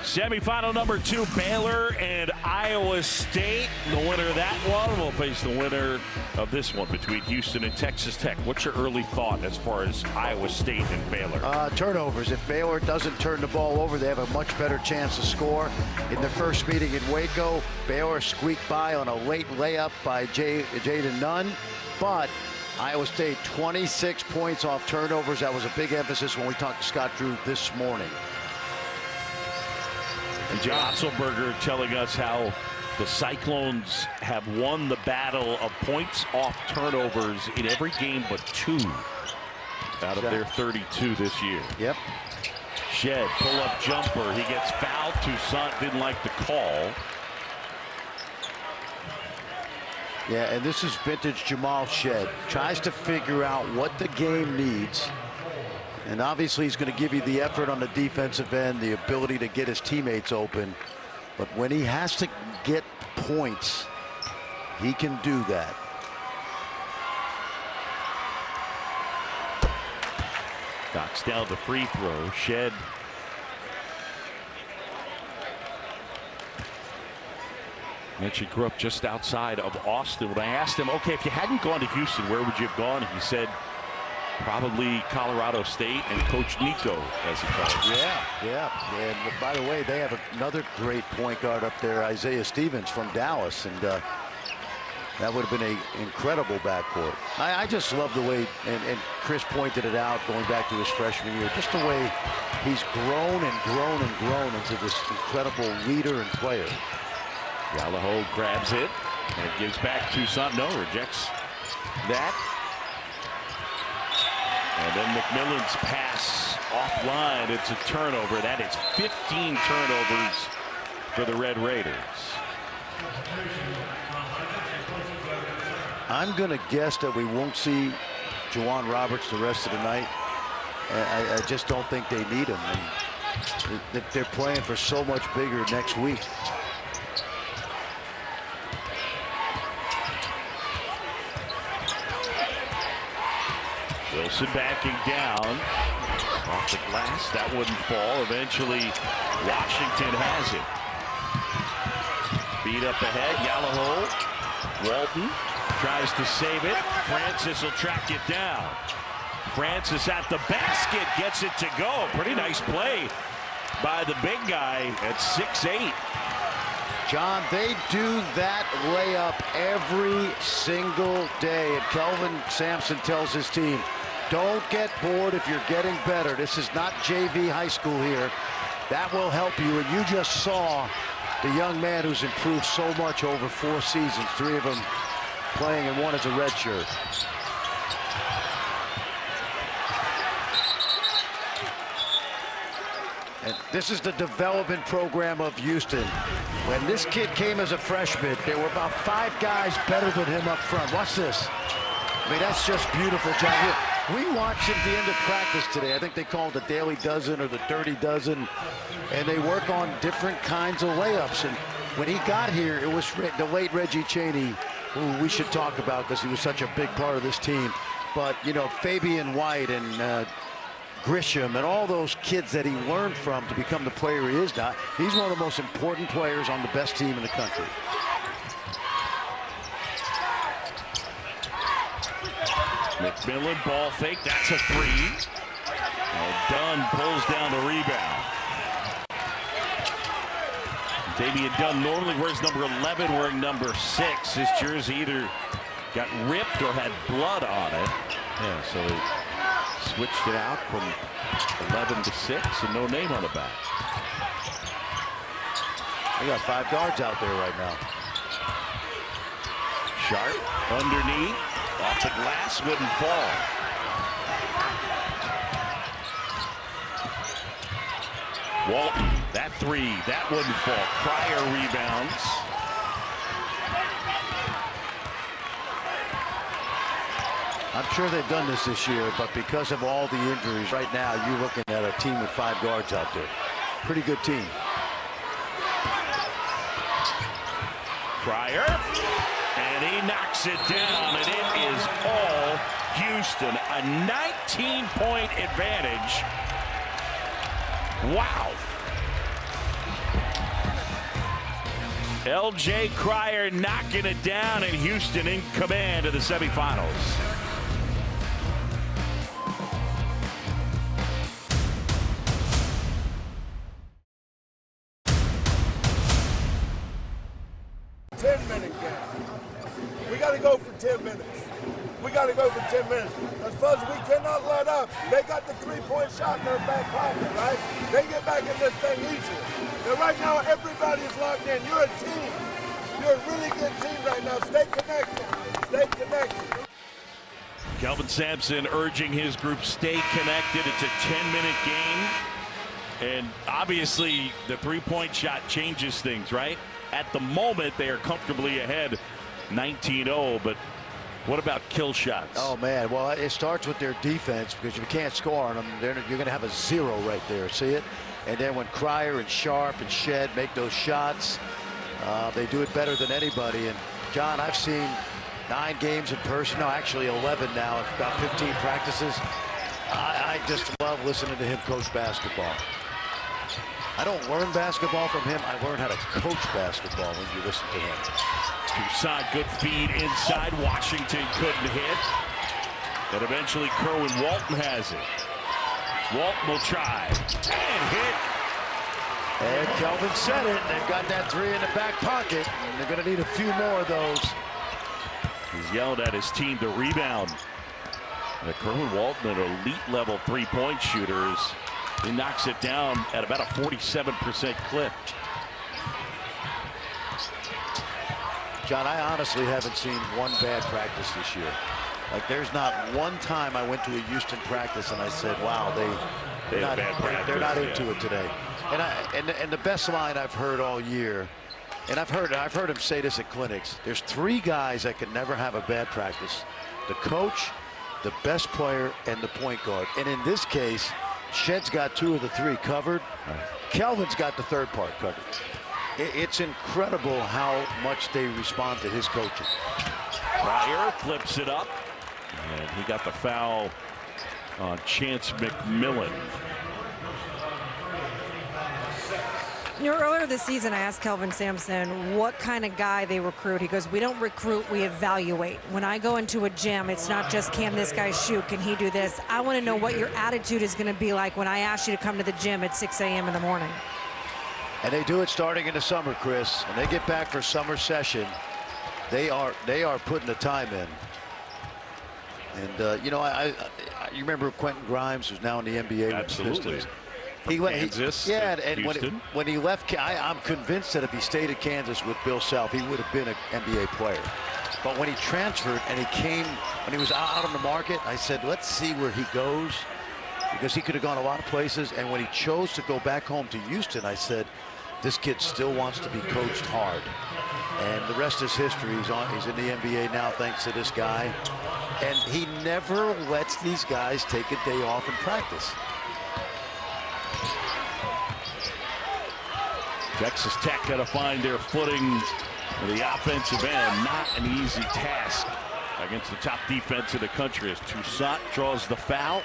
Semifinal number 2, Baylor and Iowa State. The winner of that one will face the winner of this one between Houston and Texas Tech. What's your early thought as far as Iowa State and Baylor? Turnovers. If Baylor doesn't turn the ball over, they have a much better chance to score. In the first meeting in Waco, Baylor squeaked by on a late layup by Jaden Nunn, but Iowa State 26 points off turnovers. That was a big emphasis when we talked to Scott Drew this morning. And John Otzelberger telling us how the Cyclones have won the battle of points off turnovers in every game but 2 out of their 32 this year. Yep. Shed, pull-up jumper. He gets fouled. Toussaint didn't like the call. Yeah, and this is vintage Jamal Shed. Tries to figure out what the game needs. And obviously he's going to give you the effort on the defensive end, the ability to get his teammates open. But when he has to get points, he can do that. Knocks down the free throw. Shed. Mentioned grew up just outside of Austin. When I asked him, okay, if you hadn't gone to Houston, where would you have gone? He said, probably Colorado State and Coach Nico, as he calls it. Yeah. And by the way, they have another great point guard up there, Isaiah Stevens from Dallas, and that would have been an incredible backcourt. I just love the way, and Chris pointed it out going back to his freshman year, just the way he's grown and grown and grown into this incredible leader and player. Gallagher grabs it and gives back to Toussaint. No, rejects that. And then McMillan's pass offline. It's a turnover. That is 15 turnovers for the Red Raiders. I'm going to guess that we won't see Juwan Roberts the rest of the night. I just don't think they need him. And they're playing for so much bigger next week. Wilson backing down off the glass. That wouldn't fall. Eventually Washington has it. Feet up ahead. Gallagher. Walton tries to save it. Francis will track it down. Francis at the basket, gets it to go. Pretty nice play by the big guy at 6'8". John, they do that layup every single day. And Kelvin Sampson tells his team, don't get bored if you're getting better. This is not JV high school here. That will help you. And you just saw the young man who's improved so much over 4 seasons, 3 of them playing and 1 as a redshirt. And this is the development program of Houston. When this kid came as a freshman, there were about 5 guys better than him up front. Watch this. I mean, that's just beautiful, John. We watched him at the end of practice today. I think they call it the Daily Dozen or the Dirty Dozen. And they work on different kinds of layups. And when he got here, it was the late Reggie Chaney, who we should talk about because he was such a big part of this team. But, you know, Fabian White and Grisham and all those kids that he learned from to become the player he is now. He's one of the most important players on the best team in the country. McMillan ball fake. That's a three. And Dunn pulls down the rebound. Damian Dunn normally wears number 11, wearing number 6. His jersey either got ripped or had blood on it. Yeah, so he switched it out from 11 to 6 and no name on the back. We got 5 guards out there right now. Sharp underneath, off the glass, wouldn't fall. Walton, that three, that wouldn't fall. Cryer rebounds. I'm sure they've done this year, but because of all the injuries right now, you're looking at a team with 5 guards out there. Pretty good team. Cryer, and he knocks it down, and it is all Houston. A 19-point advantage. Wow. L.J. Cryer knocking it down, and Houston in command of the semifinals. We got to go for 10 minutes. We got to go for 10 minutes. As far as we cannot let up, they got the 3-point shot in their back pocket, right? They get back in this thing easier. And right now, everybody's locked in. You're a team. You're a really good team right now. Stay connected. Stay connected. Kelvin Sampson urging his group, stay connected. It's a 10-minute game. And obviously, the 3-point shot changes things, right? At the moment, they are comfortably ahead 19-0, but what about kill shots? Oh, man. Well, it starts with their defense, because if you can't score on them, you're going to have a 0 right there. See it? And then when Cryer and Sharp and Shed make those shots, they do it better than anybody. And, John, I've seen 9 games in person. No, actually 11 now, about 15 practices. I just love listening to him coach basketball. I don't learn basketball from him. I learn how to coach basketball when you listen to him. Toussaint, good feed inside. Washington couldn't hit. And eventually Kerwin Walton has it. Walton will try and hit. And Kelvin said it. They've got that 3 in the back pocket. And they're going to need a few more of those. He's yelled at his team to rebound. And Kerwin Walton, an elite level 3-point shooter, he knocks it down at about a 47% clip. John, I honestly haven't seen one bad practice this year. Like, there's not one time I went to a Houston practice and I said, wow, they're not into it today. And the best line I've heard all year, and I've heard him say this at clinics, there's 3 guys that can never have a bad practice: the coach, the best player, and the point guard. And in this case, Shed's got 2 of the 3 covered. Kelvin's got the 3rd part covered. It's incredible how much they respond to his coaching. Cryer flips it up, and he got the foul on Chance McMillan. You know, earlier this season, I asked Kelvin Sampson what kind of guy they recruit. He goes, we don't recruit, we evaluate. When I go into a gym, it's not just, can this guy shoot, can he do this? I want to know what your attitude is going to be like when I ask you to come to the gym at 6 a.m. in the morning. And they do it starting in the summer, Chris. When they get back for summer session, they are putting the time in. And, you know, you remember Quentin Grimes, who's now in the NBA. Absolutely. He went, Kansas, and Houston. when he left, I'm convinced that if he stayed at Kansas with Bill Self, he would have been an NBA player. But when he transferred and he came, when he was out on the market, I said, let's see where he goes, because he could have gone a lot of places. And when he chose to go back home to Houston, I said, this kid still wants to be coached hard. And the rest is history. He's in the NBA now thanks to this guy. And he never lets these guys take a day off in practice. Texas Tech got to find their footing in the offensive end. Not an easy task against the top defense in the country as Toussaint draws the foul.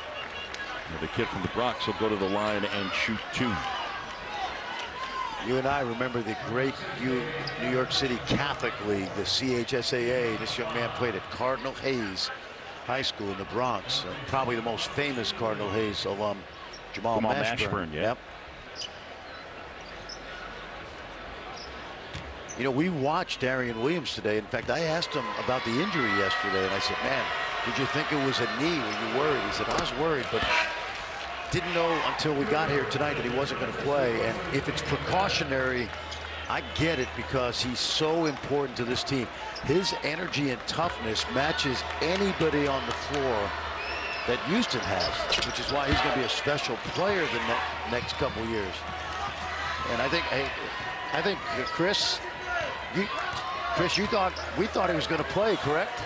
And the kid from the Bronx will go to the line and shoot 2. You and I remember the great New York City Catholic League, the CHSAA. This young man played at Cardinal Hayes High School in the Bronx. Probably the most famous Cardinal Hayes alum, Jamal Mashburn. Yeah. Yep. You know, we watched Darian Williams today. In fact, I asked him about the injury yesterday, and I said, man, did you think it was a knee? Were you worried? He said, I was worried, but didn't know until we got here tonight that he wasn't going to play. And if it's precautionary, I get it, because he's so important to this team. His energy and toughness matches anybody on the floor that Houston has, which is why he's going to be a special player the next couple years. And I think Chris, we thought he was going to play, correct?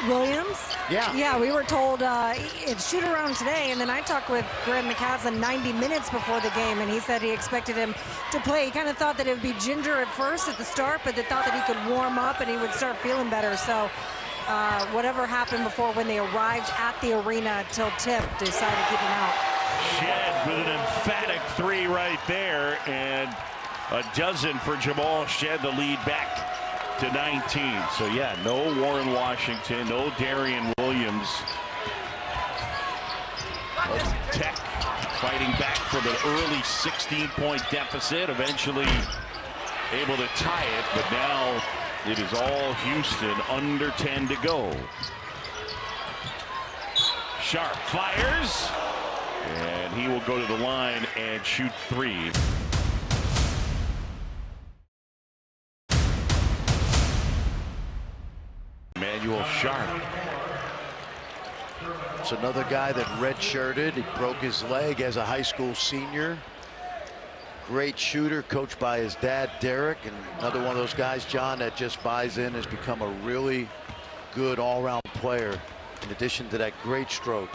Williams? Yeah. Yeah, we were told it's shoot around today, and then I talked with Greg McCaslin 90 minutes before the game, and he said he expected him to play. He kind of thought that it would be Ginger at first at the start, but they thought that he could warm up and he would start feeling better. So whatever happened before when they arrived at the arena till tip, decided to keep him out. Shed with an emphatic 3 right there, and a dozen for Jamal Shed, the lead back to 19. So yeah, no Warren Washington, no Darian Williams. Tech fighting back from an early 16-point deficit, eventually able to tie it, but now it is all Houston, under 10 to go. Sharp fires, and he will go to the line and shoot 3. Emmanuel Sharp. It's another guy that redshirted. He broke his leg as a high school senior. Great shooter, coached by his dad, Derek, and another one of those guys, John, that just buys in, has become a really good all-around player, in addition to that great stroke.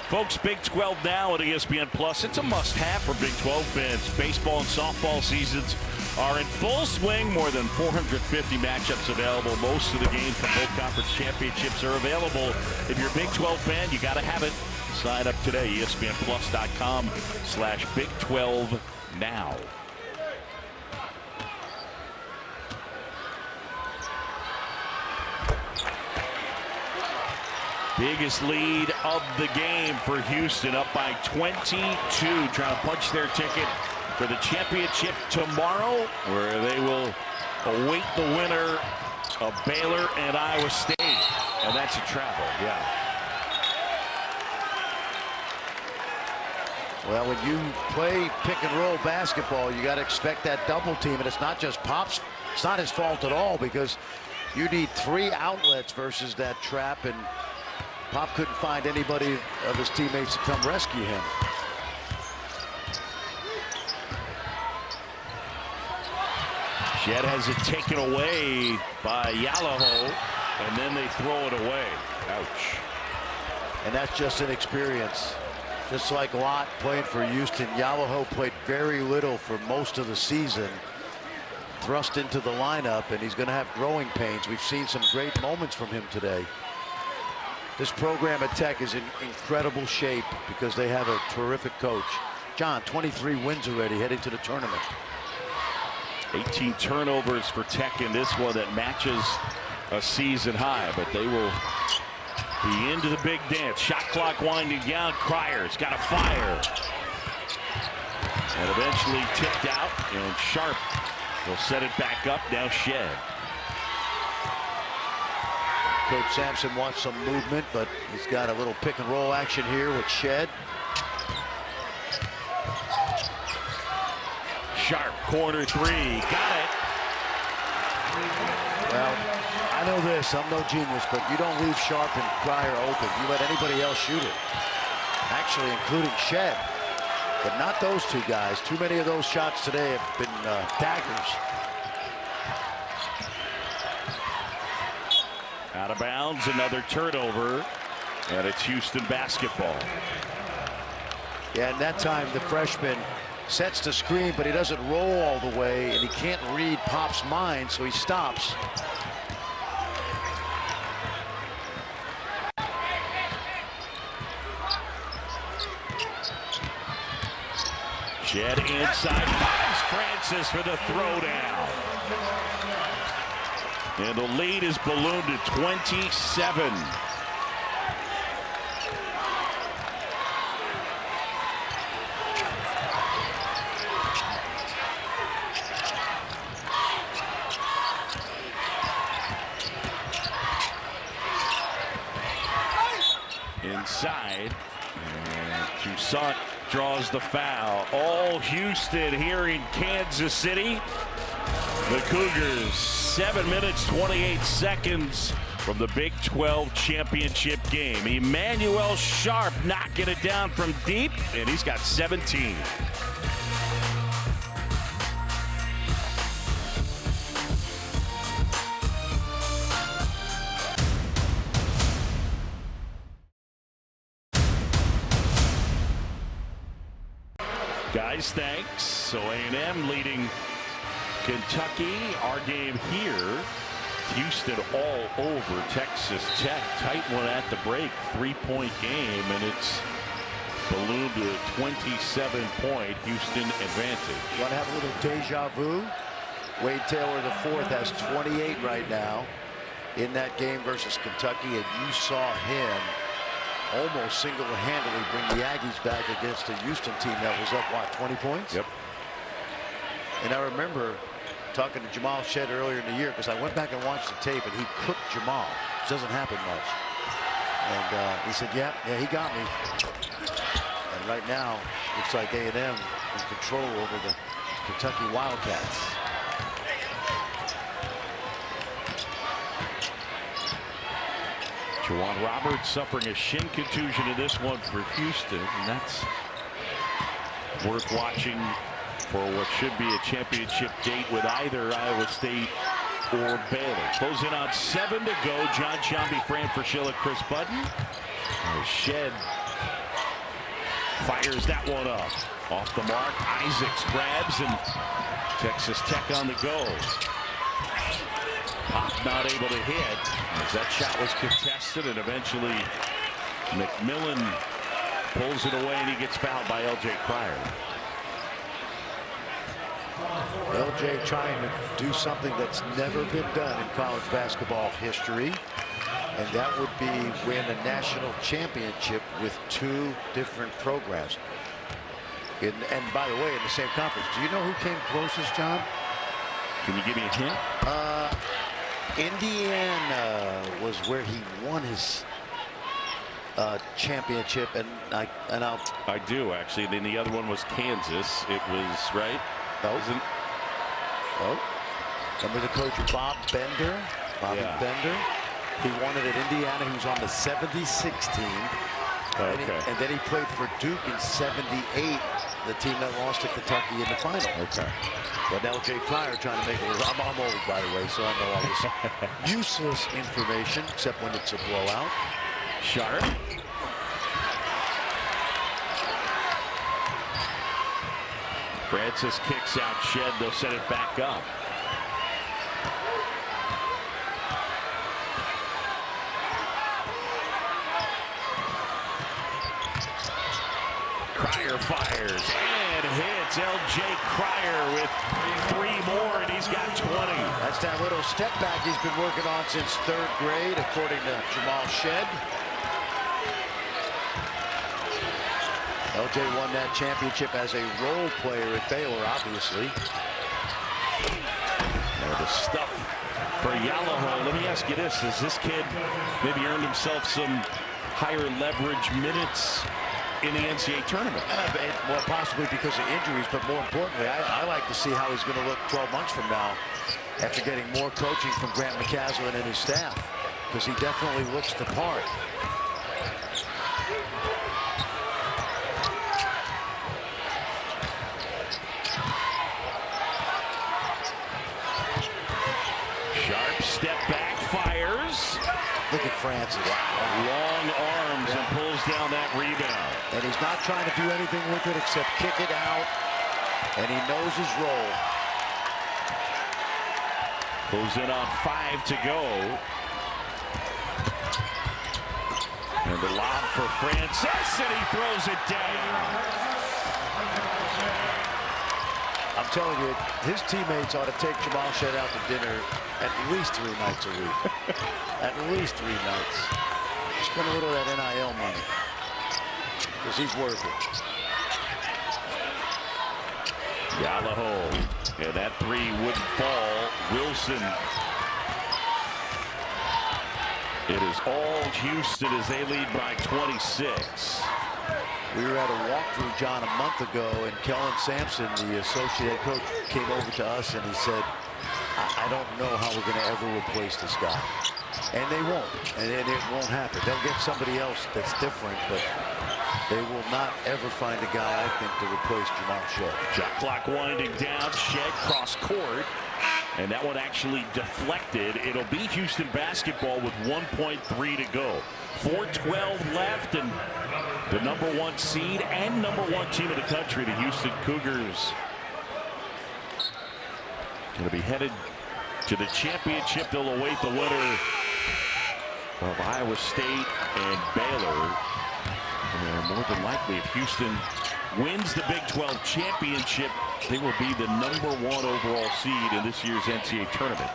Folks, Big 12 now at ESPN Plus. It's a must-have for Big 12 fans. Baseball and softball seasons are in full swing. More than 450 matchups available. Most of the games from both conference championships are available. If you're a Big 12 fan, you got to have it. Sign up today, ESPNplus.com/Big 12 now. Biggest lead of the game for Houston, up by 22, trying to punch their ticket for the championship tomorrow, where they will await the winner of Baylor and Iowa State. And that's a travel, yeah. Well, when you play pick and roll basketball, you got to expect that double team, and it's not just Pop's. It's not his fault at all, because you need 3 outlets versus that trap, and Pop couldn't find anybody of his teammates to come rescue him. Shed has it taken away by Yalaho, and then they throw it away. Ouch. And that's just an experience. Just like Lott playing for Houston, Yalaho played very little for most of the season. Thrust into the lineup, and he's going to have growing pains. We've seen some great moments from him today. This program at Tech is in incredible shape because they have a terrific coach. John, 23 wins already heading to the tournament. 18 turnovers for Tech in this one that matches a season high, but they will be into the big dance. Shot clock winding down. Cryer's got a fire. And eventually tipped out, and Sharp will set it back up. Now Shed. Coach Sampson wants some movement, but he's got a little pick and roll action here with Shed. Sharp, corner 3, got it. Well, I know this, I'm no genius, but you don't leave Sharp and Cryer open. You let anybody else shoot it. Actually, including Shed. But not those two guys. Too many of those shots today have been daggers. Out of bounds, another turnover, and it's Houston basketball. Yeah, and that time the freshman sets the screen, but he doesn't roll all the way, and he can't read Pop's mind, so he stops. Shed inside, finds Francis for the throwdown. And the lead is ballooned to 27. Inside, and Toussaint draws the foul. All Houston here in Kansas City. The Cougars 7 minutes 28 seconds from the Big 12 championship game. Emmanuel Sharp knocking it down from deep, and he's got 17. Guys, thanks. So A&M leading Kentucky. Our game here. Houston all over Texas Tech. Tight one at the break. 3-point game, and it's ballooned to a 27-point Houston advantage. Want to have a little deja vu? Wade Taylor IV has 28 right now in that game versus Kentucky, and you saw him almost single-handedly bring the Aggies back against a Houston team that was up, what, 20 points? Yep. And I remember talking to Jamal Shed earlier in the year, because I went back and watched the tape, and he cooked Jamal. It doesn't happen much. And he said, yeah, he got me. And right now, looks like A&M in control over the Kentucky Wildcats. Juwan Roberts suffering a shin contusion in this one for Houston, and that's worth watching for what should be a championship date with either Iowa State or Baylor. Closing on 7 to go. John Shambi, Fran Fraschilla, Chris Button. Shed fires that one up. Off the mark, Isaacs grabs, and Texas Tech on the go. Pop not able to hit as that shot was contested, and eventually McMillan pulls it away, and he gets fouled by L.J. Cryer. LJ trying to do something that's never been done in college basketball history, and that would be win a national championship with 2 different programs. And by the way, in the same conference. Do you know who came closest, John? Can you give me a hint? Indiana was where he won his championship, and I do actually. Then the other one was Kansas. It was right. Remember the coach Bob Bender? Bobby Bender. He won it at Indiana. He was on the 76 team. Okay. And then he played for Duke in 78, the team that lost to Kentucky in the final. Okay. But L.J. Cryer trying to make it. I'm old, by the way, so I know all this useless information, except when it's a blowout. Sharp. Francis kicks out Shed. They'll set it back up. Cryer fires and hits. L.J. Cryer with 3 more, and he's got 20. That's that little step back he's been working on since 3rd grade, according to Jamal Shed. L.J. won that championship as a role player at Baylor, obviously. Now the stuff for Yalaho. Let me ask you this. Has this kid maybe earned himself some higher leverage minutes in the NCAA tournament? Well, possibly because of injuries, but more importantly, I like to see how he's going to look 12 months from now after getting more coaching from Grant McCasland and his staff, because he definitely looks the part. Sharp step back, fires. Look at Francis. Wow. Long arms and pulls down that rebound. And he's not trying to do anything with it except kick it out. And he knows his role. Goes in on 5 to go. And the lob for Francis, and he throws it down. I'm telling you, his teammates ought to take Jamal Shead out to dinner at least 3 nights a week. At least 3 nights. Spend a little of that NIL money, because he's worth it. Gallagher, and that three wouldn't fall. Wilson. It is all Houston as they lead by 26. We were at a walkthrough, John, a month ago, and Kellen Sampson, the associate head coach, came over to us and he said, I don't know how we're going to ever replace this guy. And they won't, and it won't happen. They'll get somebody else that's different, but they will not ever find a guy, I think, to replace Jamal Shead. Shot clock winding down. Shead cross court. And that one actually deflected. It'll be Houston basketball with 1.3 to go. 4:12 left, and the #1 seed and #1 team in the country, the Houston Cougars, going to be headed to the championship. They'll await the winner of Iowa State and Baylor. And more than likely, if Houston wins the Big 12 championship, they will be the #1 overall seed in this year's NCAA tournament.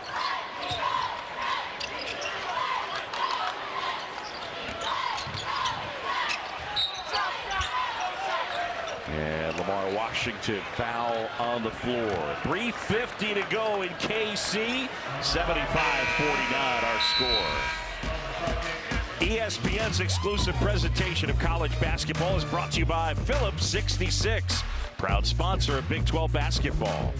And Lamar Washington foul on the floor. 3:50 to go in KC. 75-49 our score. ESPN's exclusive presentation of college basketball is brought to you by Phillips 66, proud sponsor of Big 12 basketball.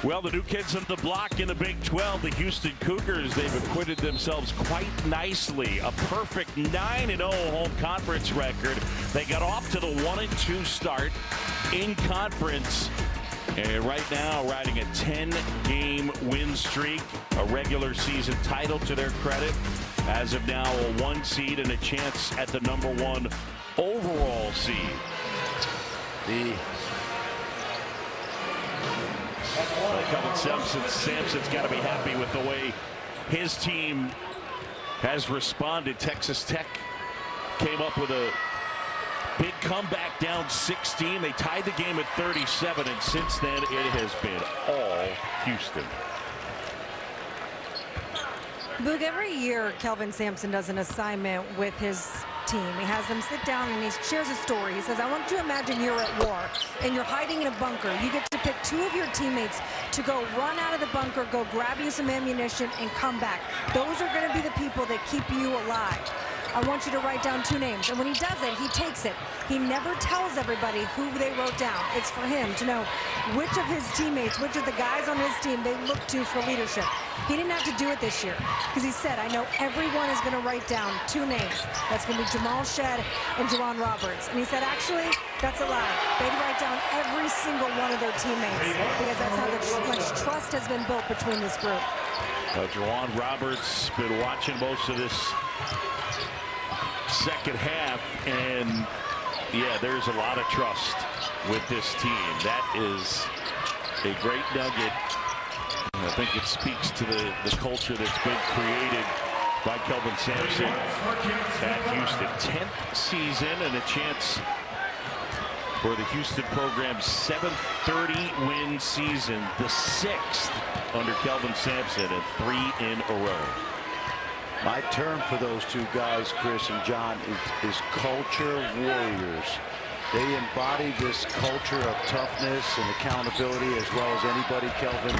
Well, the new kids on the block in the Big 12, the Houston Cougars, they've acquitted themselves quite nicely. A perfect 9-0 home conference record. They got off to the 1-2 start in conference. And right now, riding a 10-game win streak, a regular season title to their credit. As of now, a 1 seed and a chance at the #1 overall seed. Kelvin Sampson's got to be happy with the way his team has responded. Texas Tech came up with a big comeback down 16. They tied the game at 37, and since then it has been all Houston. Boog, every year Kelvin Sampson does an assignment with his team. He has them sit down and he shares a story. He says, I want you to imagine you're at war and you're hiding in a bunker. You get to pick 2 of your teammates to go run out of the bunker, go grab you some ammunition and come back. Those are going to be the people that keep you alive. I want you to write down 2 names. And when he does it, he takes it. He never tells everybody who they wrote down. It's for him to know which of his teammates, which of the guys on his team they look to for leadership. He didn't have to do it this year because he said, I know everyone is going to write down 2 names. That's going to be Jamal Shead and Juwan Roberts. And he said, actually, that's a lie. They'd write down every single one of their teammates because that's how much trust has been built between this group. Juwan Roberts been watching most of this second half, and yeah, there's a lot of trust with this team. That is a great nugget. I think it speaks to the culture that's been created by Kelvin Sampson at Houston. 10th season and a chance for the Houston program's 730-win season, the 6th under Kelvin Sampson, and 3 in a row. My term for those 2 guys, Chris and John, is culture warriors. They embody this culture of toughness and accountability as well as anybody Kelvin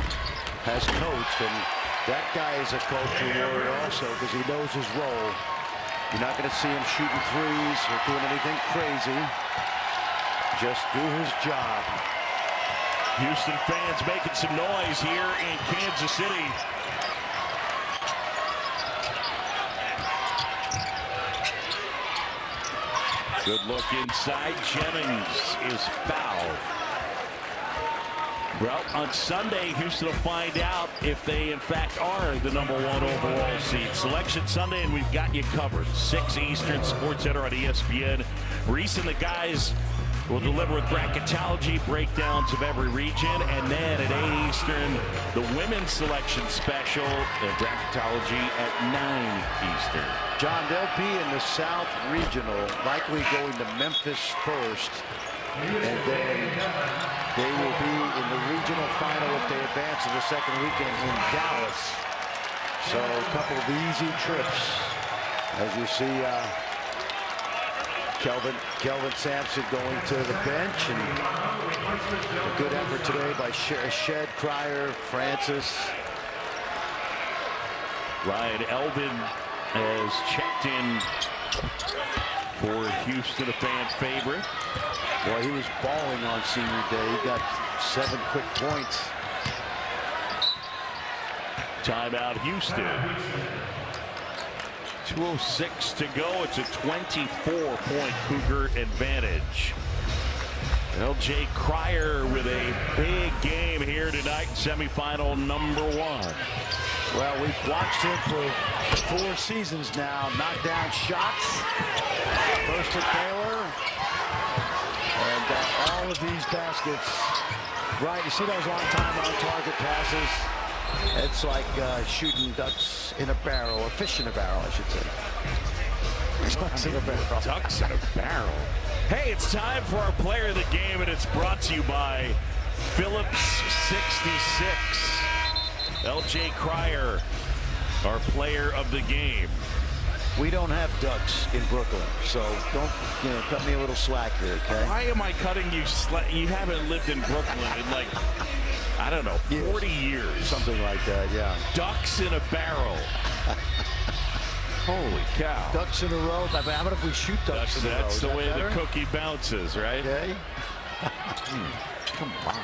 has coached. And that guy is a culture warrior also because he knows his role. You're not going to see him shooting threes or doing anything crazy. Just do his job. Houston fans making some noise here in Kansas City. Good look inside. Jennings is fouled. Well, on Sunday, Houston will find out if they, in fact, are the #1 overall seed. Selection Sunday, and we've got you covered. 6 Eastern, SportsCenter on ESPN. Reese and the guys will deliver with bracketology, breakdowns of every region, and then at 8 Eastern, the women's selection special and bracketology at 9 Eastern. John, they'll be in the South Regional, likely going to Memphis first, and then they will be in the regional final if they advance to the second weekend in Dallas. So a couple of easy trips, as you see Kelvin Sampson going to the bench, and a good effort today by Shed, Cryer, Francis. Ryan Eldon has checked in for Houston, a fan favorite. Well, he was balling on senior day. He got 7 quick points. Timeout, Houston. 2:06 to go. It's a 24-point Cougar advantage. LJ Cryer with a big game here tonight, semifinal number 1. Well, we've watched him for 4 seasons now. Knock down shots. First at Baylor. And all of these baskets. Right, you see those on-time, on-target passes? It's like shooting ducks in a barrel, or fish in a barrel, I should say. Ducks in a barrel. Ducks in a barrel. Hey, it's time for our player of the game, and it's brought to you by Phillips 66. LJ Cryer, our player of the game. We don't have ducks in Brooklyn, so don't cut me a little slack here, okay? Why am I cutting you slack? You haven't lived in Brooklyn in like, I don't know, 40 years. Something like that, yeah. Ducks in a barrel. Holy cow. Ducks in a row. How about if we shoot ducks in a row? That's the way the cookie bounces, right? Okay. Come on.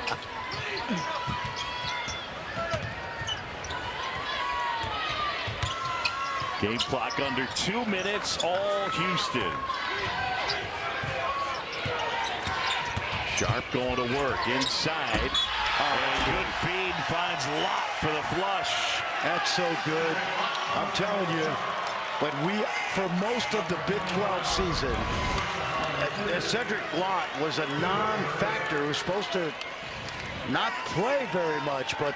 Game clock under 2 minutes, all Houston. Sharp going to work inside. And good feed, finds Lott for the flush. That's so good. I'm telling you, when for most of the Big 12 season, Cedric Lott was a non-factor who was supposed to not play very much, but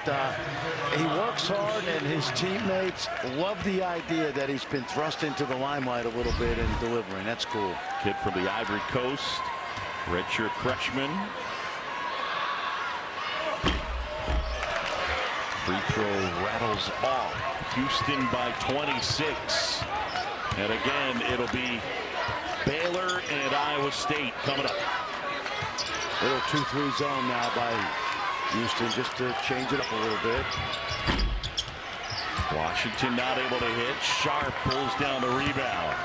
he works hard, and his teammates love the idea that he's been thrust into the limelight a little bit in delivering. That's cool. Kid from the Ivory Coast, redshirt freshman. Free throw rattles off. Houston by 26. And again, it'll be Baylor and Iowa State coming up. Little 2-3 zone now by Houston, just to change it up a little bit. Washington not able to hit. Sharp pulls down the rebound.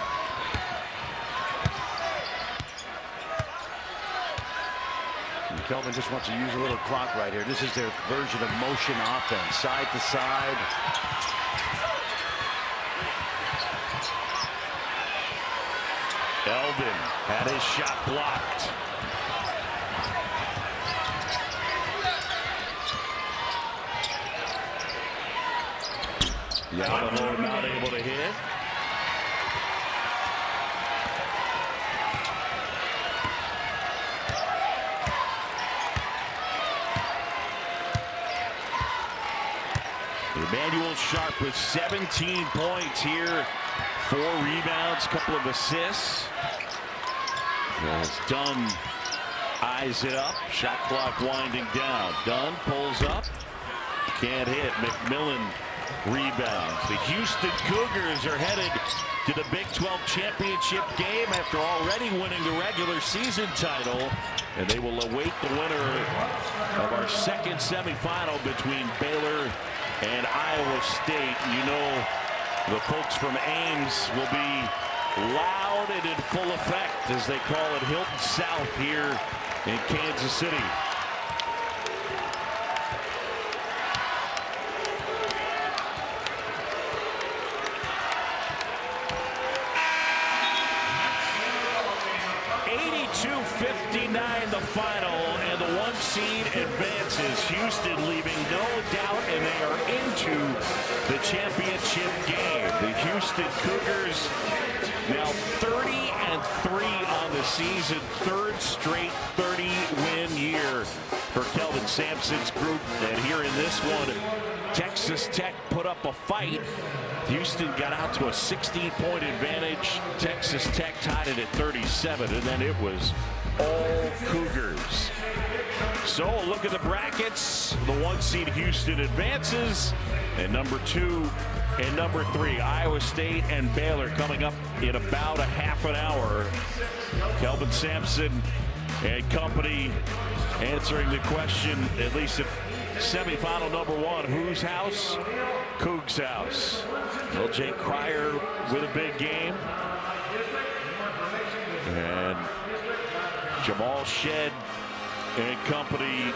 And Kelvin just wants to use a little clock right here. This is their version of motion offense, side to side. Eldon had his shot blocked. Yamamoto not able to hit. Emmanuel Sharp with 17 points here. 4 rebounds, couple of assists. As Dunn eyes it up. Shot clock winding down. Dunn pulls up. Can't hit. McMillan rebounds. The Houston Cougars are headed to the Big 12 championship game after already winning the regular season title. And they will await the winner of our second semifinal between Baylor and Iowa State. You know, the folks from Ames will be loud and in full effect as they call it Hilton South here in Kansas City. The final, and the 1 seed advances. Houston leaving no doubt, and they are into the championship game. The Houston Cougars Now 30-3 on the season, third straight 30-win year for Kelvin Sampson's group. And here in this one, Texas Tech put up a fight. Houston got out to a 16-point advantage. Texas Tech tied it at 37, and then it was all Cougars. So a look at the brackets. The 1 seed Houston advances, and number 2 and number 3 Iowa State and Baylor coming up in about a half an hour. Kelvin Sampson and company answering the question, at least at semifinal number 1, whose house? Cougs' house. LJ Cryer with a big game. And Jamal Shedd and company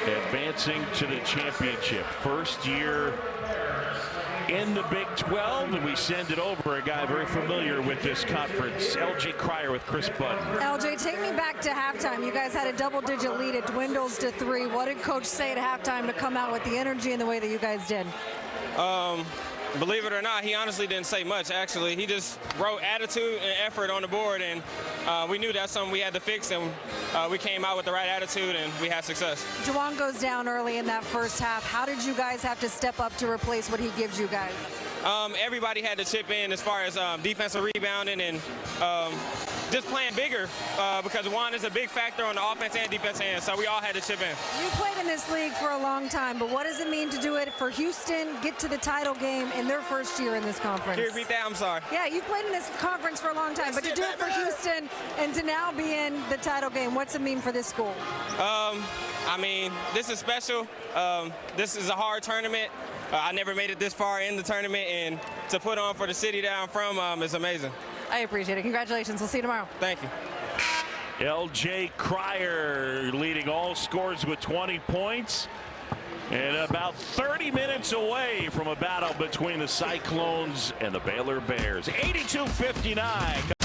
advancing to the championship. First year in the Big 12, and we send it over a guy very familiar with this conference, LJ Cryer with Chris Button. LJ, take me back to halftime. You guys had a double-digit lead. It dwindles to 3. What did Coach say at halftime to come out with the energy and the way that you guys did? Believe it or not, he honestly didn't say much, actually. He just wrote attitude and effort on the board, and we knew that's something we had to fix, and we came out with the right attitude, and we had success. Juwan goes down early in that first half. How did you guys have to step up to replace what he gives you guys? Everybody had to chip in as far as defensive rebounding and just playing bigger because Juwan is a big factor on the offense and defense end, so we all had to chip in. You played in this league for a long time, but what does it mean to do it for Houston, get to the title game in their first year in this conference? Can you repeat that? I'm sorry. Yeah, you've played in this conference for a long time, but to do it for Houston and to now be in the title game, what's it mean for this school? I mean, this is special. This is a hard tournament. I never made it this far in the tournament, and to put on for the city that I'm from is amazing. I appreciate it. Congratulations. We'll see you tomorrow. Thank you. LJ Cryer leading all scores with 20 points. And about 30 minutes away from a battle between the Cyclones and the Baylor Bears. 82-59.